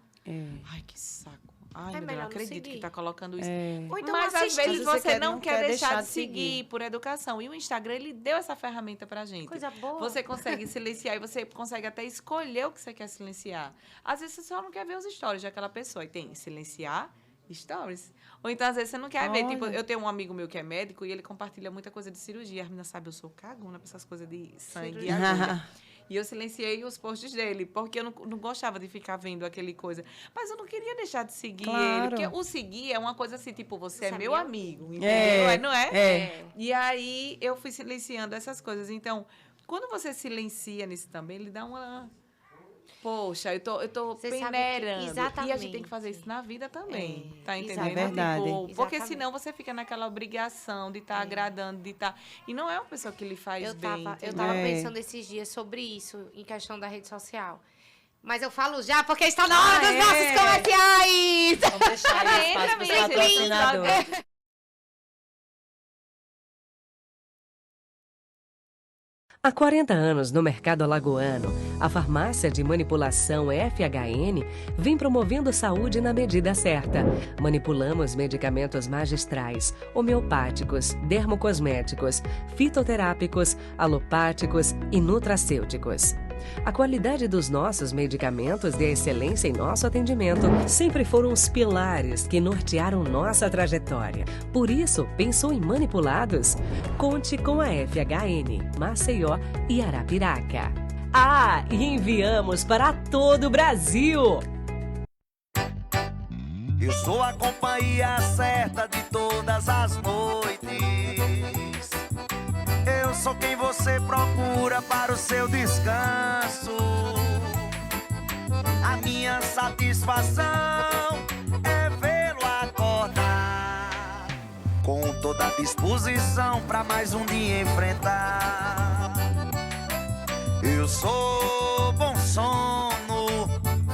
Ai, que saco. Ai, meu Deus, melhor não não acredito seguir. que tá colocando isso. Ou então Mas às assiste. vezes Às vezes você não quer deixar de seguir. seguir por educação. E o Instagram, ele deu essa ferramenta pra gente. Coisa boa. Você consegue silenciar e você consegue até escolher o que você quer silenciar. Às vezes você só não quer ver os stories daquela pessoa. E tem silenciar stories. Ou então, às vezes, você não quer ver. Tipo, eu tenho um amigo meu que é médico e ele compartilha muita coisa de cirurgia. A menina sabe, eu sou cagona pra essas coisas de sangue e agulha. E eu silenciei os posts dele, porque eu não gostava de ficar vendo aquele coisa. Mas eu não queria deixar de seguir ele. Porque o seguir é uma coisa assim, tipo, você é meu amigo, entendeu? Não é? E aí, eu fui silenciando essas coisas. Então, quando você silencia nisso também, ele dá uma... Poxa, eu tô Você sabe que- peneirando. E a exatamente. gente tem que fazer isso na vida também. Tá entendendo? É verdade. Tipo, porque Exatamente. senão você fica naquela obrigação de estar agradando, de estar... E não é uma pessoa que lhe faz Eu bem. tava entendeu? pensando esses dias sobre isso, em questão da rede social. Mas eu falo já, porque está na hora dos nossos comerciais! Vamos deixar aí Entra, espaço minha para patrocinador. Há 40 anos no mercado alagoano, a farmácia de manipulação FHN vem promovendo saúde na medida certa. Manipulamos medicamentos magistrais, homeopáticos, dermocosméticos, fitoterápicos, alopáticos e nutracêuticos. A qualidade dos nossos medicamentos e a excelência em nosso atendimento sempre foram os pilares que nortearam nossa trajetória. Por isso, pensou em manipulados? Conte com a FHN, Maceió e Arapiraca. Ah, e enviamos para todo o Brasil! Eu sou a companhia certa de todas as noites. Eu sou quem você procura para o seu descanso. A minha satisfação é vê-lo acordar com toda a disposição pra mais um dia enfrentar. Eu sou bom sono,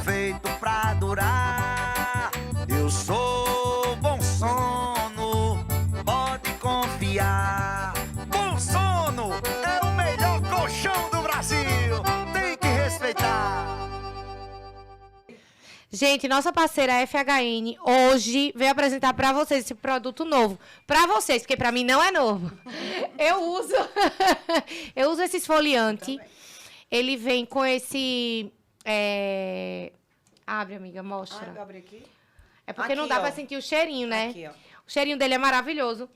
feito pra durar. Eu sou bom sono, pode confiar. Bom sono é o melhor colchão do Brasil, tem que respeitar. Gente, nossa parceira FHN hoje veio apresentar pra vocês esse produto novo. Pra vocês, porque pra mim não é novo. Eu uso esse esfoliante. Ele vem com esse... Abre, amiga, mostra. Ah, abre aqui. É porque Aqui, não dá ó. pra sentir o cheirinho, né? Aqui, ó. O cheirinho dele é maravilhoso.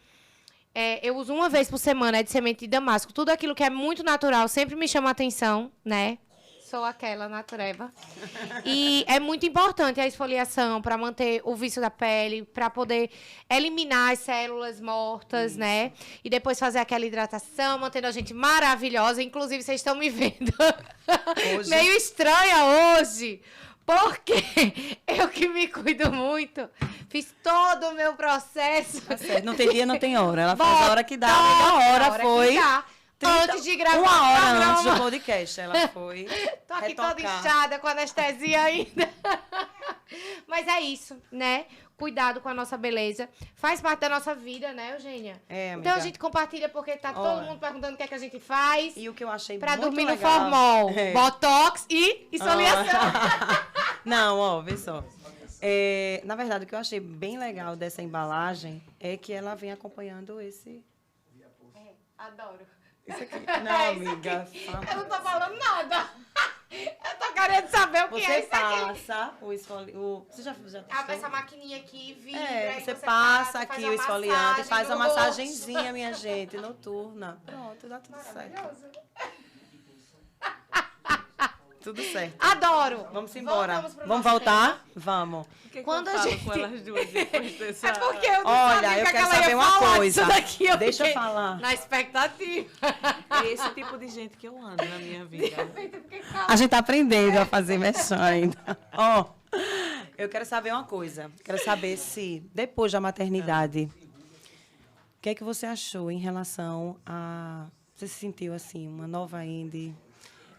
Eu uso uma vez por semana, é de semente de damasco. Tudo aquilo que é muito natural sempre me chama a atenção, né? Sou aquela natureba. E é muito importante a esfoliação para manter o vício da pele, para poder eliminar as células mortas, né? E depois fazer aquela hidratação, mantendo a gente maravilhosa. Inclusive, vocês estão me vendo Hoje. meio estranha hoje. Porque eu que me cuido muito, fiz todo o meu processo. Tá certo. Não tem dia, não tem hora. Ela faz a Bota hora que dá, a melhor hora que foi. dá. Antes de gravar Uma hora o programa. antes do podcast, ela foi. Tô aqui toda retocar. inchada, com anestesia ainda. Mas é isso, né? Cuidado com a nossa beleza. Faz parte da nossa vida, né, Eugênia? É, amiga. Então a gente compartilha porque tá todo Olha. mundo perguntando o que é que a gente faz. E o que eu achei Pra muito dormir no legal... formol. É. Botox e esfoliação. Não, ó, vê só. Na verdade, o que eu achei bem legal dessa embalagem é que ela vem acompanhando esse... Adoro. Isso aqui. É Não, isso amiga. aqui. Eu não tô falando nada. Eu tô querendo saber o que Você é isso aqui. passa o esfoliante. Você já Abre testou? essa maquininha aqui, vibra. É, aí você faz passa aqui a o esfoliante, massagem faz no a rosto. massagenzinha, minha gente, noturna. Pronto, dá tudo certo. Maravilhoso. Tudo certo. Adoro. Vamos embora. Voltamos pro Vamos nosso voltar? Vamos. O que Quando eu a falo gente- com elas duas depois dessa... É porque eu não Olha, sabia eu que quero ela ia saber uma falar coisa. disso daqui, eu Deixa eu fiquei falar. Na expectativa. É esse tipo de gente que eu ando na minha vida. A gente tá aprendendo a fazer mexão ainda. Ó, eu quero saber uma coisa. Quero saber se, depois da maternidade, o que é que você achou em relação a... Você se sentiu, assim, uma nova Indy?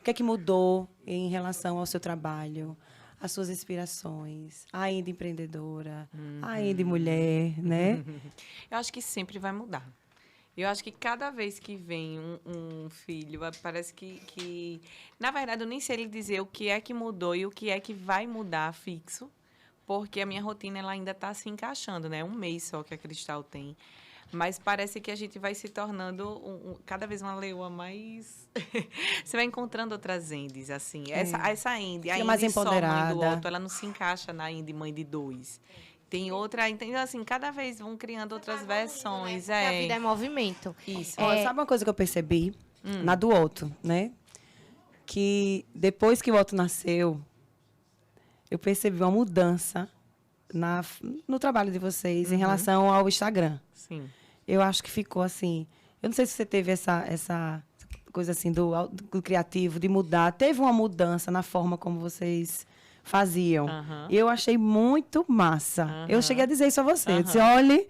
O que é que mudou em relação ao seu trabalho, às suas inspirações? A Indy empreendedora, a Indy mulher, né? Eu acho que sempre vai mudar. Eu acho que cada vez que vem um filho, parece que... Na verdade, eu nem sei lhe dizer o que é que mudou e o que é que vai mudar fixo, porque a minha rotina ela ainda está se encaixando, né? 1 mês só que a Cristal tem. Mas parece que a gente vai se tornando cada vez uma leoa mais... Você vai encontrando outras Indies, assim. Essa Indy, a Fica mais Indy só mãe do empoderada. Otto, ela não se encaixa na Indy mãe de 2. Tem outra... Então, assim, cada vez vão criando outras versões. Porque a vida é movimento. Isso. Ó, sabe uma coisa que eu percebi na do Otto, né? Que depois que o Otto nasceu, eu percebi uma mudança no trabalho de vocês em relação ao Instagram. Sim. Eu acho que ficou assim... Eu não sei se você teve essa coisa assim do criativo, de mudar. Teve uma mudança na forma como vocês faziam. Aham. E eu achei muito massa. Aham. Eu cheguei a dizer isso a você. Eu Aham. disse, olha...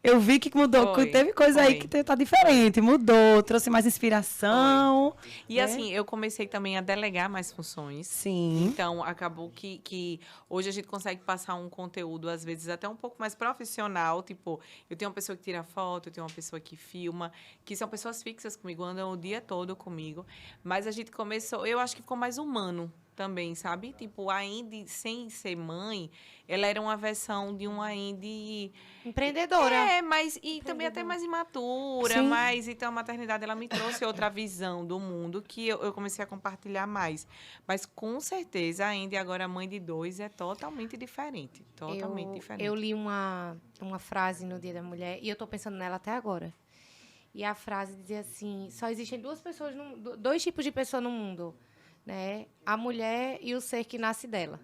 Eu vi que mudou, Foi, teve coisa aí foi. que tá diferente, mudou, trouxe mais inspiração. E né? assim, eu comecei também a delegar mais funções. Sim. Então, acabou que hoje a gente consegue passar um conteúdo, às vezes, até um pouco mais profissional. Tipo, eu tenho uma pessoa que tira foto, eu tenho uma pessoa que filma, que são pessoas fixas comigo, andam o dia todo comigo. Mas a gente começou, eu acho que ficou mais humano também, sabe? Tipo, a Indy, sem ser mãe, ela era uma versão de uma Indy... Empreendedora. mas e também até mais imatura, Sim. mas então a maternidade ela me trouxe outra visão do mundo que eu comecei a compartilhar mais. Mas com certeza a Indy agora mãe de 2 é totalmente diferente, totalmente diferente. Eu li uma frase no Dia da Mulher e eu tô pensando nela até agora. E a frase dizia assim: só existem dois tipos de pessoa no mundo, né? A mulher e o ser que nasce dela.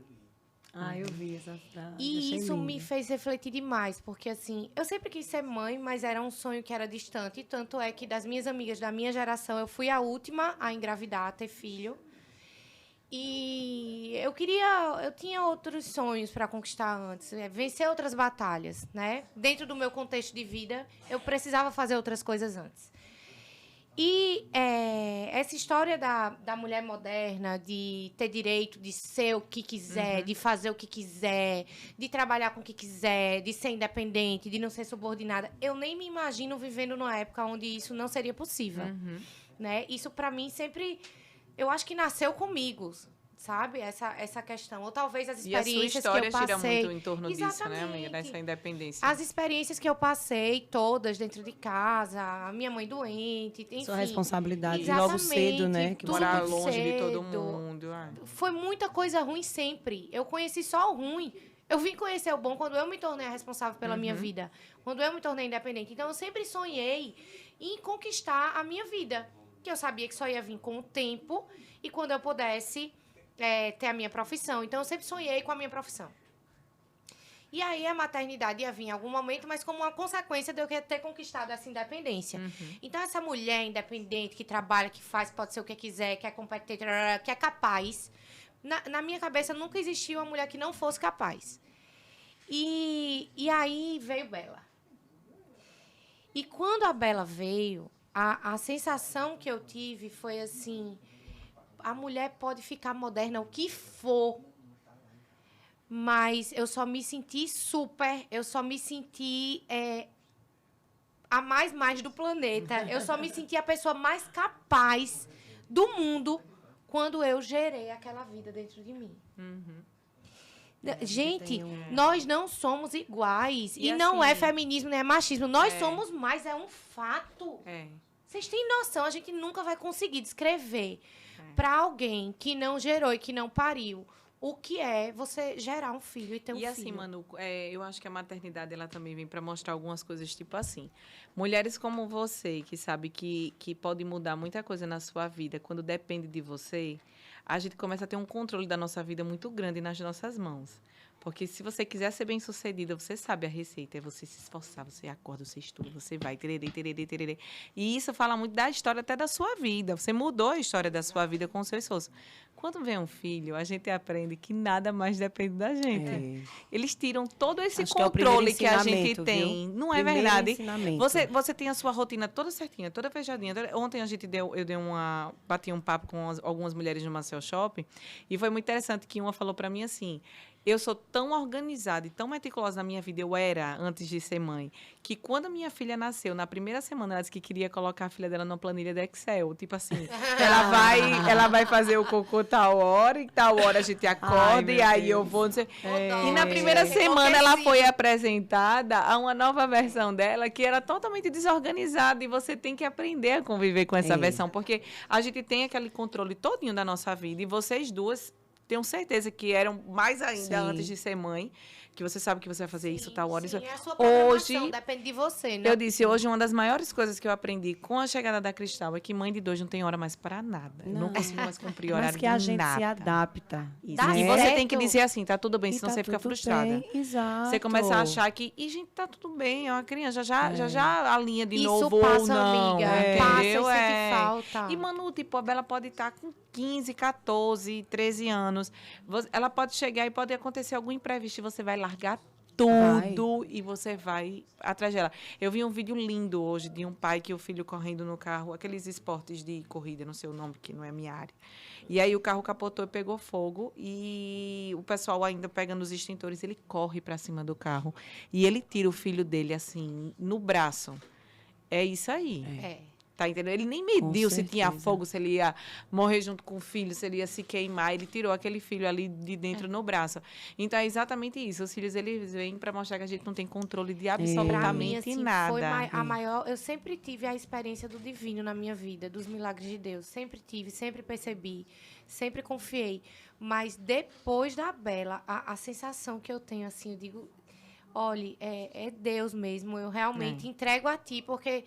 Ah, eu vi essa frase. E achei isso lindo. me fez refletir demais, porque assim, eu sempre quis ser mãe, mas era um sonho que era distante. E tanto é que das minhas amigas da minha geração, eu fui a última a engravidar, a ter filho. E eu tinha outros sonhos para conquistar antes, vencer outras batalhas, né? Dentro do meu contexto de vida, eu precisava fazer outras coisas antes. E essa história da mulher moderna, de ter direito de ser o que quiser, de fazer o que quiser, de trabalhar com o que quiser, de ser independente, de não ser subordinada, eu nem me imagino vivendo numa época onde isso não seria possível. Né? Isso, para mim, sempre... Eu acho que nasceu comigo, sabe? Essa questão. Ou talvez as experiências que eu passei... E a sua história gira muito em torno disso, né, amiga? Dessa independência. As experiências que eu passei, todas dentro de casa, a minha mãe doente, enfim. Sua responsabilidade Exatamente, logo cedo, né? Que morar longe de todo mundo. Foi muita coisa ruim sempre. Eu conheci só o ruim. Eu vim conhecer o bom quando eu me tornei a responsável pela minha vida. Quando eu me tornei independente. Então, eu sempre sonhei em conquistar a minha vida. Que eu sabia que só ia vir com o tempo e quando eu pudesse ter a minha profissão. Então, eu sempre sonhei com a minha profissão. E aí, a maternidade ia vir em algum momento, mas como uma consequência de eu ter conquistado essa independência. Então, essa mulher independente, que trabalha, que faz, pode ser o que quiser, que é competente, que é capaz. Na minha cabeça, nunca existiu uma mulher que não fosse capaz. E aí, veio Bela. E quando a Bela veio... A sensação que eu tive foi assim, a mulher pode ficar moderna o que for, mas eu só me senti eu só me senti a mais do planeta, eu só me senti a pessoa mais capaz do mundo quando eu gerei aquela vida dentro de mim. Gente, nós não somos iguais. E não assim, é feminismo, nem é machismo. Nós somos mais, é um fato. Vocês têm noção, a gente nunca vai conseguir descrever para alguém que não gerou e que não pariu o que é você gerar um filho e ter um filho. E assim, Manu, eu acho que a maternidade ela também vem para mostrar algumas coisas, tipo assim, mulheres como você, que sabe que pode mudar muita coisa na sua vida, quando depende de você, a gente começa a ter um controle da nossa vida muito grande nas nossas mãos. Porque se você quiser ser bem-sucedida, você sabe a receita. É você se esforçar, você acorda, você estuda, você vai, tererê, tererê, tererê. E isso fala muito da história até da sua vida. Você mudou a história da sua vida com o seu esforço. Quando vem um filho, a gente aprende que nada mais depende da gente. Eles tiram todo esse controle que a gente tem. Viu? Não é verdade? Você tem a sua rotina toda certinha, toda fechadinha. Ontem eu bati um papo com algumas mulheres no Marcel Shopping e foi muito interessante que uma falou para mim assim: eu sou tão organizada e tão meticulosa na minha vida, eu era, antes de ser mãe, que quando a minha filha nasceu, na primeira semana, ela disse que queria colocar a filha dela numa planilha de Excel. Tipo assim, ela vai fazer o cocô tal hora, e tal hora a gente acorda, e aí eu vou... Não sei. E na primeira semana, ela foi apresentada a uma nova versão dela, que era totalmente desorganizada, e você tem que aprender a conviver com essa versão, porque a gente tem aquele controle todinho da nossa vida, e vocês duas... Tenho certeza que eram mais ainda antes de ser mãe, que você sabe que você vai fazer isso, tal hora. Isso. A sua programação depende de você, né? Eu disse, hoje uma das maiores coisas que eu aprendi com a chegada da Cristal é que mãe de dois não tem hora mais para nada. Não consigo mais cumprir horário de nada. Mas que a gente se adapta. E você tem que dizer assim, tá tudo bem, senão você fica frustrada. Bem, exato. Você começa a achar que, gente, tá tudo bem, é uma criança, já alinha de isso novo passa, ou não. Amiga. Entendeu? Passa e sente falta. E Manu, tipo, a Bela pode estar com 15, 14, 13 anos. Ela pode chegar e pode acontecer algum imprevisto e você vai largar tudo e você vai atrás dela. Eu vi um vídeo lindo hoje de um pai que o filho correndo no carro, aqueles esportes de corrida, não sei o nome, que não é a minha área. E aí o carro capotou e pegou fogo e o pessoal ainda pegando os extintores, ele corre para cima do carro e ele tira o filho dele assim no braço. É isso aí. Tá entendendo? Ele nem mediu se tinha fogo, se ele ia morrer junto com o filho, se ele ia se queimar. Ele tirou aquele filho ali de dentro no braço. Então, é exatamente isso. Os filhos, eles vêm para mostrar que a gente não tem controle de absolutamente mim, assim, nada. Foi a maior... Eu sempre tive a experiência do divino na minha vida, dos milagres de Deus. Sempre tive, sempre percebi, sempre confiei. Mas depois da Bela, a sensação que eu tenho, assim, eu digo, olha, é Deus mesmo. Eu realmente entrego a ti, porque...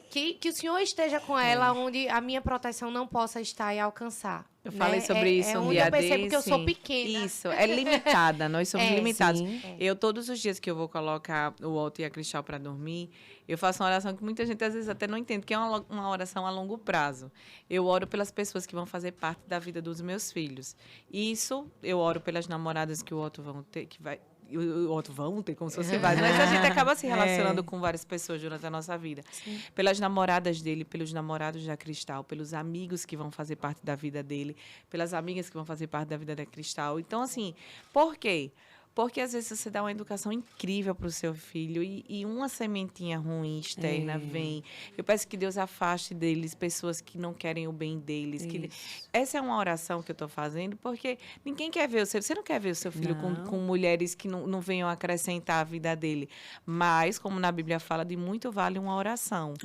que o Senhor esteja com ela onde a minha proteção não possa estar e alcançar. Eu né? falei sobre isso um onde dia eu percebo desse. que eu sou pequena. Isso, é limitada, nós somos limitados. sim. Eu, todos os dias que eu vou colocar o Otto e a Cristal para dormir, eu faço uma oração que muita gente às vezes até não entende, que é uma oração a longo prazo. Eu oro pelas pessoas que vão fazer parte da vida dos meus filhos. Isso, eu oro pelas namoradas que o Otto vão ter, que vai... O Otto vão ter, como se fosse vários. Mas a gente acaba se relacionando com várias pessoas durante a nossa vida. Sim. Pelas namoradas dele, pelos namorados da Cristal, pelos amigos que vão fazer parte da vida dele, pelas amigas que vão fazer parte da vida da Cristal. Então, assim, por quê? Porque, às vezes, você dá uma educação incrível para o seu filho e uma sementinha ruim externa vem. Eu peço que Deus afaste deles pessoas que não querem o bem deles. Essa é uma oração que eu estou fazendo, porque ninguém quer ver o seu... Você não quer ver o seu filho com mulheres que não venham acrescentar a vida dele. Mas, como na Bíblia fala, de muito vale uma oração.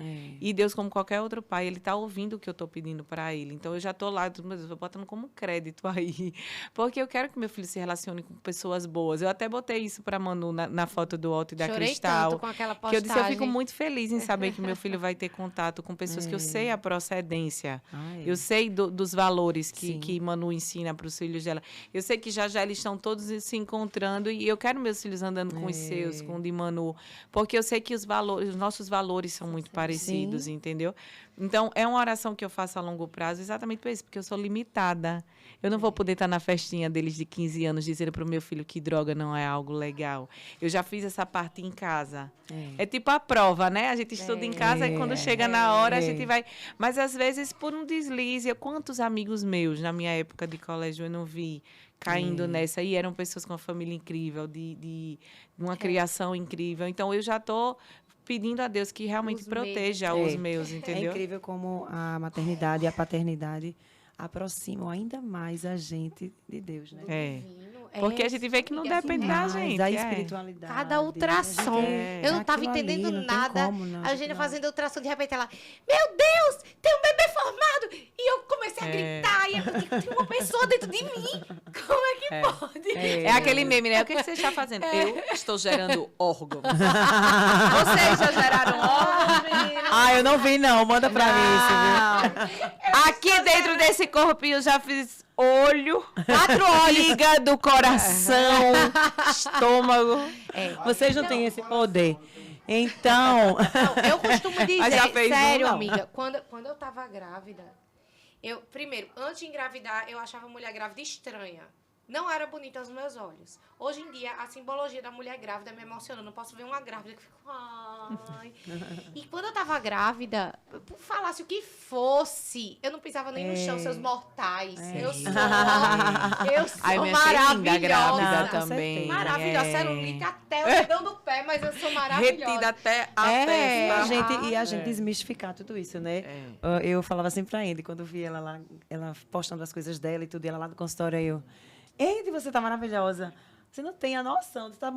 E Deus, como qualquer outro pai, ele está ouvindo o que eu estou pedindo para ele. Então, eu já estou lá, eu botando como crédito aí. Porque eu quero que meu filho se relacione com pessoas boas. Eu até botei isso para Manu na foto do Otto e da Chorei Cristal. tanto com aquela postagem. Que eu disse, eu fico muito feliz em saber que meu filho vai ter contato com pessoas que eu sei a procedência. Eu sei dos valores que Manu ensina para os filhos dela. Eu sei que já eles estão todos se encontrando e eu quero meus filhos andando com os seus, com o de Manu. Porque eu sei que os nossos valores são muito parecidos, entendeu? Então, é uma oração que eu faço a longo prazo exatamente por isso, porque eu sou limitada. Eu não vou poder estar na festinha deles de 15 anos dizendo para o meu filho que droga não é algo legal. Eu já fiz essa parte em casa. É tipo a prova, né? A gente estuda em casa e quando chega na hora a gente vai... Mas, às vezes, por um deslize, quantos amigos meus, na minha época de colégio, eu não vi caindo nessa. E eram pessoas com uma família incrível, de uma criação incrível. Então, eu já estou pedindo a Deus que realmente proteja os meus, entendeu? É incrível como a maternidade e a paternidade aproximam ainda mais a gente de Deus, né? Porque a gente vê que não depende da gente. Da espiritualidade. Cada ultrassom. Eu não estava entendendo nada. A Eugênia fazendo ultrassom, de repente ela... Meu Deus, tem um bebê formado! E eu comecei a gritar. E eu digo, tem uma pessoa dentro de mim. Como é que pode? É aquele meme, né? O que você está fazendo? Eu estou gerando órgãos. Vocês já geraram órgãos? Eu não vi, não. Manda pra mim isso, viu? Aqui dentro desse corpinho eu já fiz... olho, 4 olhos, fígado, coração, estômago. Vocês não têm esse poder. Então... Não, eu costumo dizer, já fez sério, não. amiga, quando eu tava grávida, primeiro, antes de engravidar, eu achava a mulher grávida estranha. Não era bonita aos meus olhos. Hoje em dia, a simbologia da mulher grávida me emociona. Eu não posso ver uma grávida que fica... Ai. E quando eu tava grávida, por falasse o que fosse, eu não pisava nem no chão, seus mortais. Eu sou maravilhosa. Grávida também. Maravilhosa. Celulite até o dedão do pé, mas eu sou maravilhosa. Retida até a testa. E a gente desmistificar tudo isso, né? Eu falava sempre pra ele, quando eu vi ela lá, ela postando as coisas dela e tudo, e ela lá no consultório, eu... Eita, você tá maravilhosa. Você não tem a noção, você tá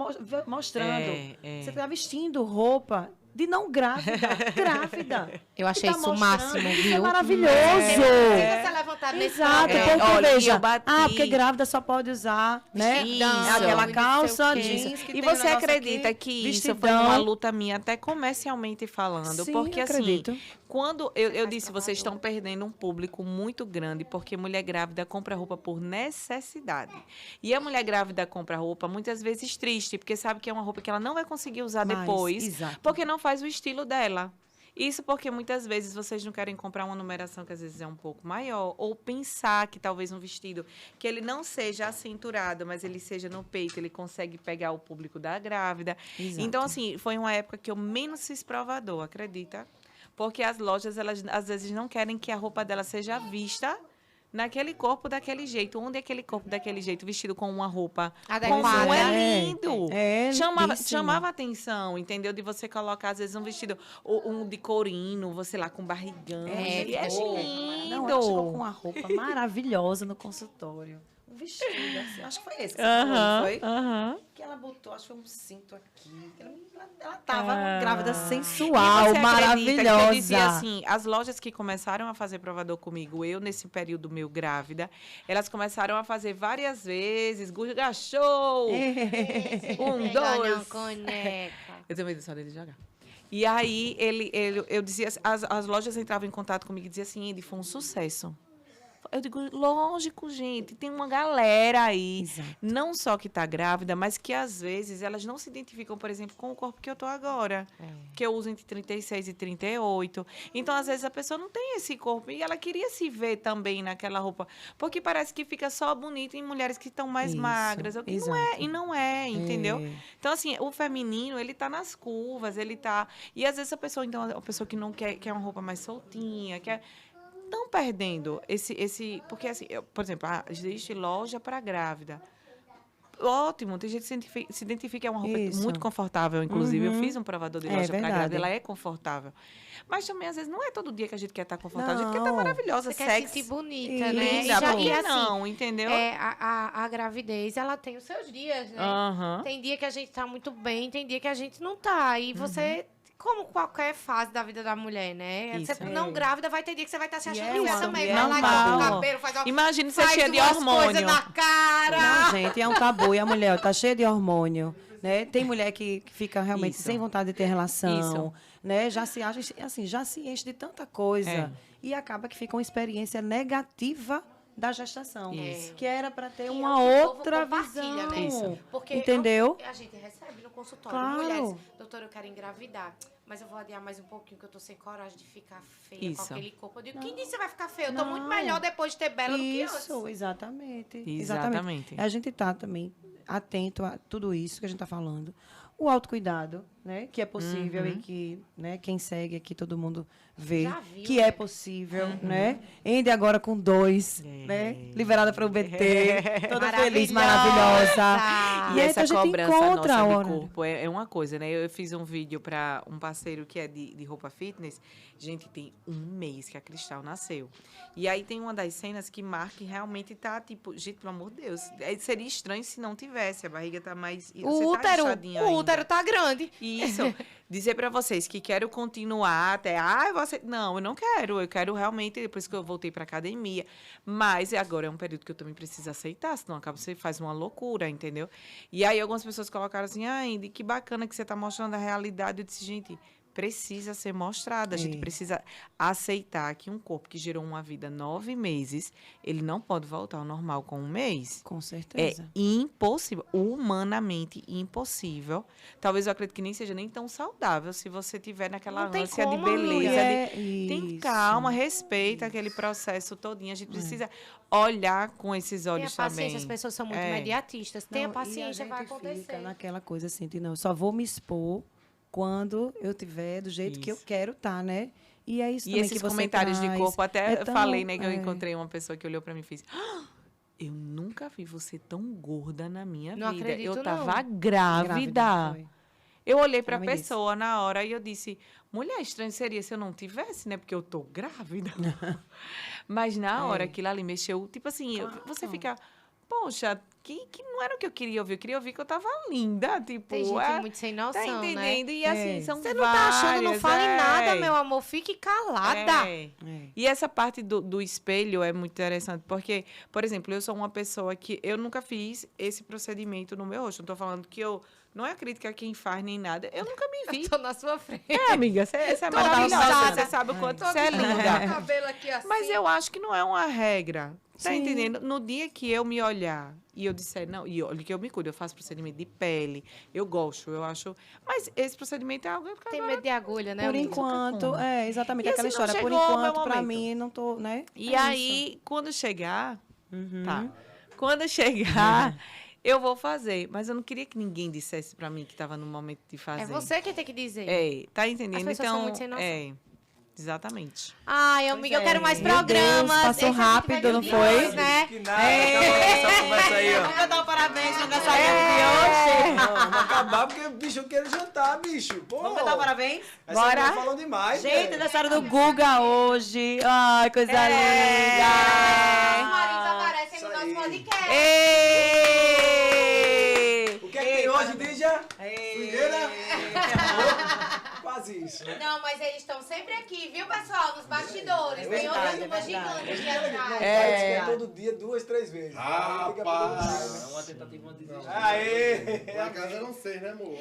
mostrando. Você tá vestindo roupa de não grávida. Grávida. Eu achei isso o máximo, viu? Isso é maravilhoso. Você levantar nesse Exato, porque veja, bati. porque grávida só pode usar, né? Isso. Aquela calça jeans que e tem você um negócio acredita aqui, que isso vestidão. foi uma luta minha, até comercialmente falando? Sim, porque acredito. assim, quando eu disse, vocês estão perdendo um público muito grande, porque mulher grávida compra roupa por necessidade. E a mulher grávida compra roupa muitas vezes triste, porque sabe que é uma roupa que ela não vai conseguir usar depois, exato. porque não faz o estilo dela. Isso porque muitas vezes vocês não querem comprar uma numeração que às vezes é um pouco maior, ou pensar que talvez um vestido que ele não seja acinturado, mas ele seja no peito, ele consegue pegar o público da grávida. Exato. Então, assim, foi uma época que eu menos fiz provador, acredita? Porque as lojas, elas às vezes não querem que a roupa dela seja vista naquele corpo daquele jeito. Onde é aquele corpo daquele jeito, vestido com uma roupa adequada? Como é lindo. Lindíssimo. Chamava atenção, entendeu? De você colocar, às vezes, um vestido, um de corino, você lá com barrigão. E é lindo. Não, ela chegou com uma roupa maravilhosa no consultório. Um vestido, assim, acho que foi esse que você falou, não foi? Que ela botou, acho que foi um cinto aqui. Ela tava grávida sensual, E você acredita maravilhosa. que eu dizia assim, as lojas que começaram a fazer provador comigo, eu nesse período meu grávida, elas começaram a fazer várias vezes, Guga Show, 1, 2. Coneca. Eu tenho medo só dele jogar. E aí, eu dizia, as lojas entravam em contato comigo e diziam assim, Indy, foi um sucesso. Eu digo, lógico, gente, tem uma galera aí, não só que está grávida, mas que às vezes elas não se identificam, por exemplo, com o corpo que eu estou agora, que eu uso entre 36 e 38. Então, às vezes, a pessoa não tem esse corpo e ela queria se ver também naquela roupa, porque parece que fica só bonito em mulheres que estão mais magras. E não é, entendeu? Então, assim, o feminino, ele tá nas curvas, ele tá... E às vezes a pessoa, então, a pessoa que não quer uma roupa mais soltinha, estão perdendo esse... Porque, assim, por exemplo, existe loja para grávida. Ótimo, tem gente que se identifica, é uma roupa muito confortável, inclusive. Eu fiz um provador de loja para grávida, ela é confortável. Mas também, às vezes, não é todo dia que a gente quer estar confortável, a gente quer estar maravilhosa, você sexy. quer sentir bonita, né? E assim, não, entendeu? A gravidez, ela tem os seus dias, né? Tem dia que a gente tá muito bem, tem dia que a gente não tá. E você... Como qualquer fase da vida da mulher, né? Você não grávida, vai ter dia que você vai estar se achando feia também. Vai lá, o cabelo, imagina você cheia de hormônio. Coisa na cara. Não, gente, é um tabu. E a mulher tá cheia de hormônio, né? Tem mulher que fica realmente sem vontade de ter relação, né? Já se acha, assim, já se enche de tanta coisa. E acaba que fica uma experiência negativa da gestação. Que era para ter uma outra visão. Né? Porque entendeu? A gente recebe no consultório mulheres, doutora, eu quero engravidar, mas eu vou adiar mais um pouquinho, que eu tô sem coragem de ficar feia com aquele corpo. Eu digo, quem disse que você vai ficar feia? Eu tô muito melhor depois de ter bela do que antes. Exatamente. A gente tá também atento a tudo isso que a gente tá falando. O autocuidado, né? Que é possível e que, né, quem segue aqui, todo mundo vê que é possível, né? Ainda agora com 2, né? Liberada para o BT, toda feliz, maravilhosa. E essa cobrança nossa de corpo é uma coisa, né? Eu fiz um vídeo para um parceiro que é de roupa fitness. Gente, tem 1 mês que a Cristal nasceu. E aí tem uma das cenas que marca e realmente tá, tipo, gente, pelo amor de Deus, seria estranho se não tivesse. A barriga tá mais... O útero tá grande. Isso. Dizer para vocês que quero continuar até... Não, eu não quero. Eu quero realmente... Por isso que eu voltei para academia. Mas agora é um período que eu também preciso aceitar. Senão acaba você faz uma loucura, entendeu? E aí algumas pessoas colocaram assim... Indy, que bacana que você tá mostrando a realidade. Eu disse, gente... Precisa ser mostrada. A gente precisa aceitar que um corpo que gerou uma vida 9 meses, ele não pode voltar ao normal com 1 mês. Com certeza. É impossível, humanamente impossível. Talvez eu acredito que nem seja nem tão saudável se você tiver naquela ânsia de beleza. Tem calma, respeita aquele processo todinho. A gente precisa olhar com esses olhos também. Tenha paciência, as pessoas são muito imediatistas. Tenha paciência, vai acontecer. Fica naquela coisa assim, de não, só vou me expor quando eu tiver do jeito que eu quero estar, né? E é isso também que você comentários traz. de corpo, até falei, né, que eu encontrei uma pessoa que olhou pra mim e fez... Eu nunca vi você tão gorda na minha vida. Acredito, eu tava grávida. Eu olhei pra pessoa disse. na hora e eu disse... Mulher, estranho seria se eu não tivesse, né? Porque eu tô grávida. Mas na hora aquilo ali mexeu... Tipo assim, você fica... Poxa, que não era o que eu queria ouvir. Eu queria ouvir que eu tava linda. Tipo, tem gente muito sem noção, tá entendendo? Né? E assim, são você não tá achando, não fale nada, meu amor. Fique calada. E essa parte do espelho é muito interessante. Porque, por exemplo, eu sou uma pessoa que... Eu nunca fiz esse procedimento no meu rosto. Não tô falando que eu... Não é crítica a quem faz nem nada. Eu nunca me vi. Eu tô na sua frente. Amiga, você é maravilhosa. Você sabe o quanto você é linda. Cabelo aqui assim. Mas eu acho que não é uma regra. Tá entendendo? No dia que eu me olhar e eu disser, não, e olha que eu me cuido, eu faço procedimento de pele, eu gosto, eu acho. Mas esse procedimento é algo que tem medo de agulha, né? Por enquanto, exatamente e aquela assim, história. Por enquanto, pra mim, não tô, né? E aí, quando chegar, Quando chegar, eu vou fazer. Mas eu não queria que ninguém dissesse pra mim que tava no momento de fazer. É você que tem que dizer. Tá entendendo? As pessoas então, são muito sem noção. Exatamente. Ai, amiga, eu quero mais programas. Passou rápido, não foi? Né? Que nada, essa conversa aí, ó. Vamos dar um parabéns no aniversário de hoje. Vamos acabar porque, bicho, eu quero jantar, bicho. Pô, Vamos dar um parabéns? essa mulher falou demais, Gente, velho. aniversário do Guga hoje. Ai, coisa linda. Os maridos aparecem no nosso podcast. O que é que tem hoje, Dija? Fogueira? Quase falasse isso, né? Não, mas eles estão sempre aqui, viu, pessoal? Nos bastidores. Tem outra turma gigante aqui atrás. É todo dia, 2, 3 vezes. Rapaz! É uma tentativa de desistir. Aê! Lá em casa eram 6, né, amor?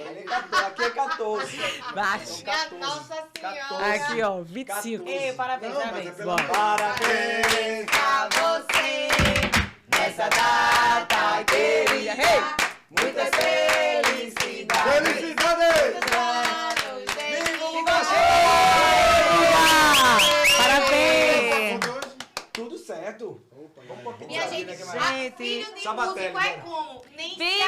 Aqui é 14. Bate. Minha Nossa Senhora. Aqui, ó, 25. Ei, parabéns, Não, mas parabéns. é pela Parabéns Pra você, Nessa data querida. Hey! Muitas felicidades. Felicidades! anos de Parabéns. Tudo certo. Minha gente, Gente, filho de Sabatério, músico é né? como? Nem Vem,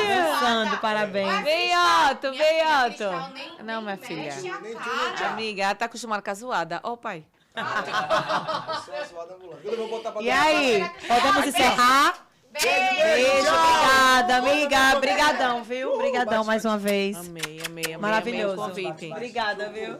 Dançando, parabéns. Beato, Minha filha Beato. Cristal nem Não, minha mexe filha. a Nem tu, cara. nem tchau. Amiga, ela tá acostumada com a zoada. Ó, pai. Só a zoada ambulante. Eu vou botar pra E aí, podemos encerrar? Beijo. Beijo, obrigada, amiga. Brigadão, viu? Brigadão mais uma vez. Amei, amei, amei. Maravilhoso. Amei o convite. Obrigada, viu?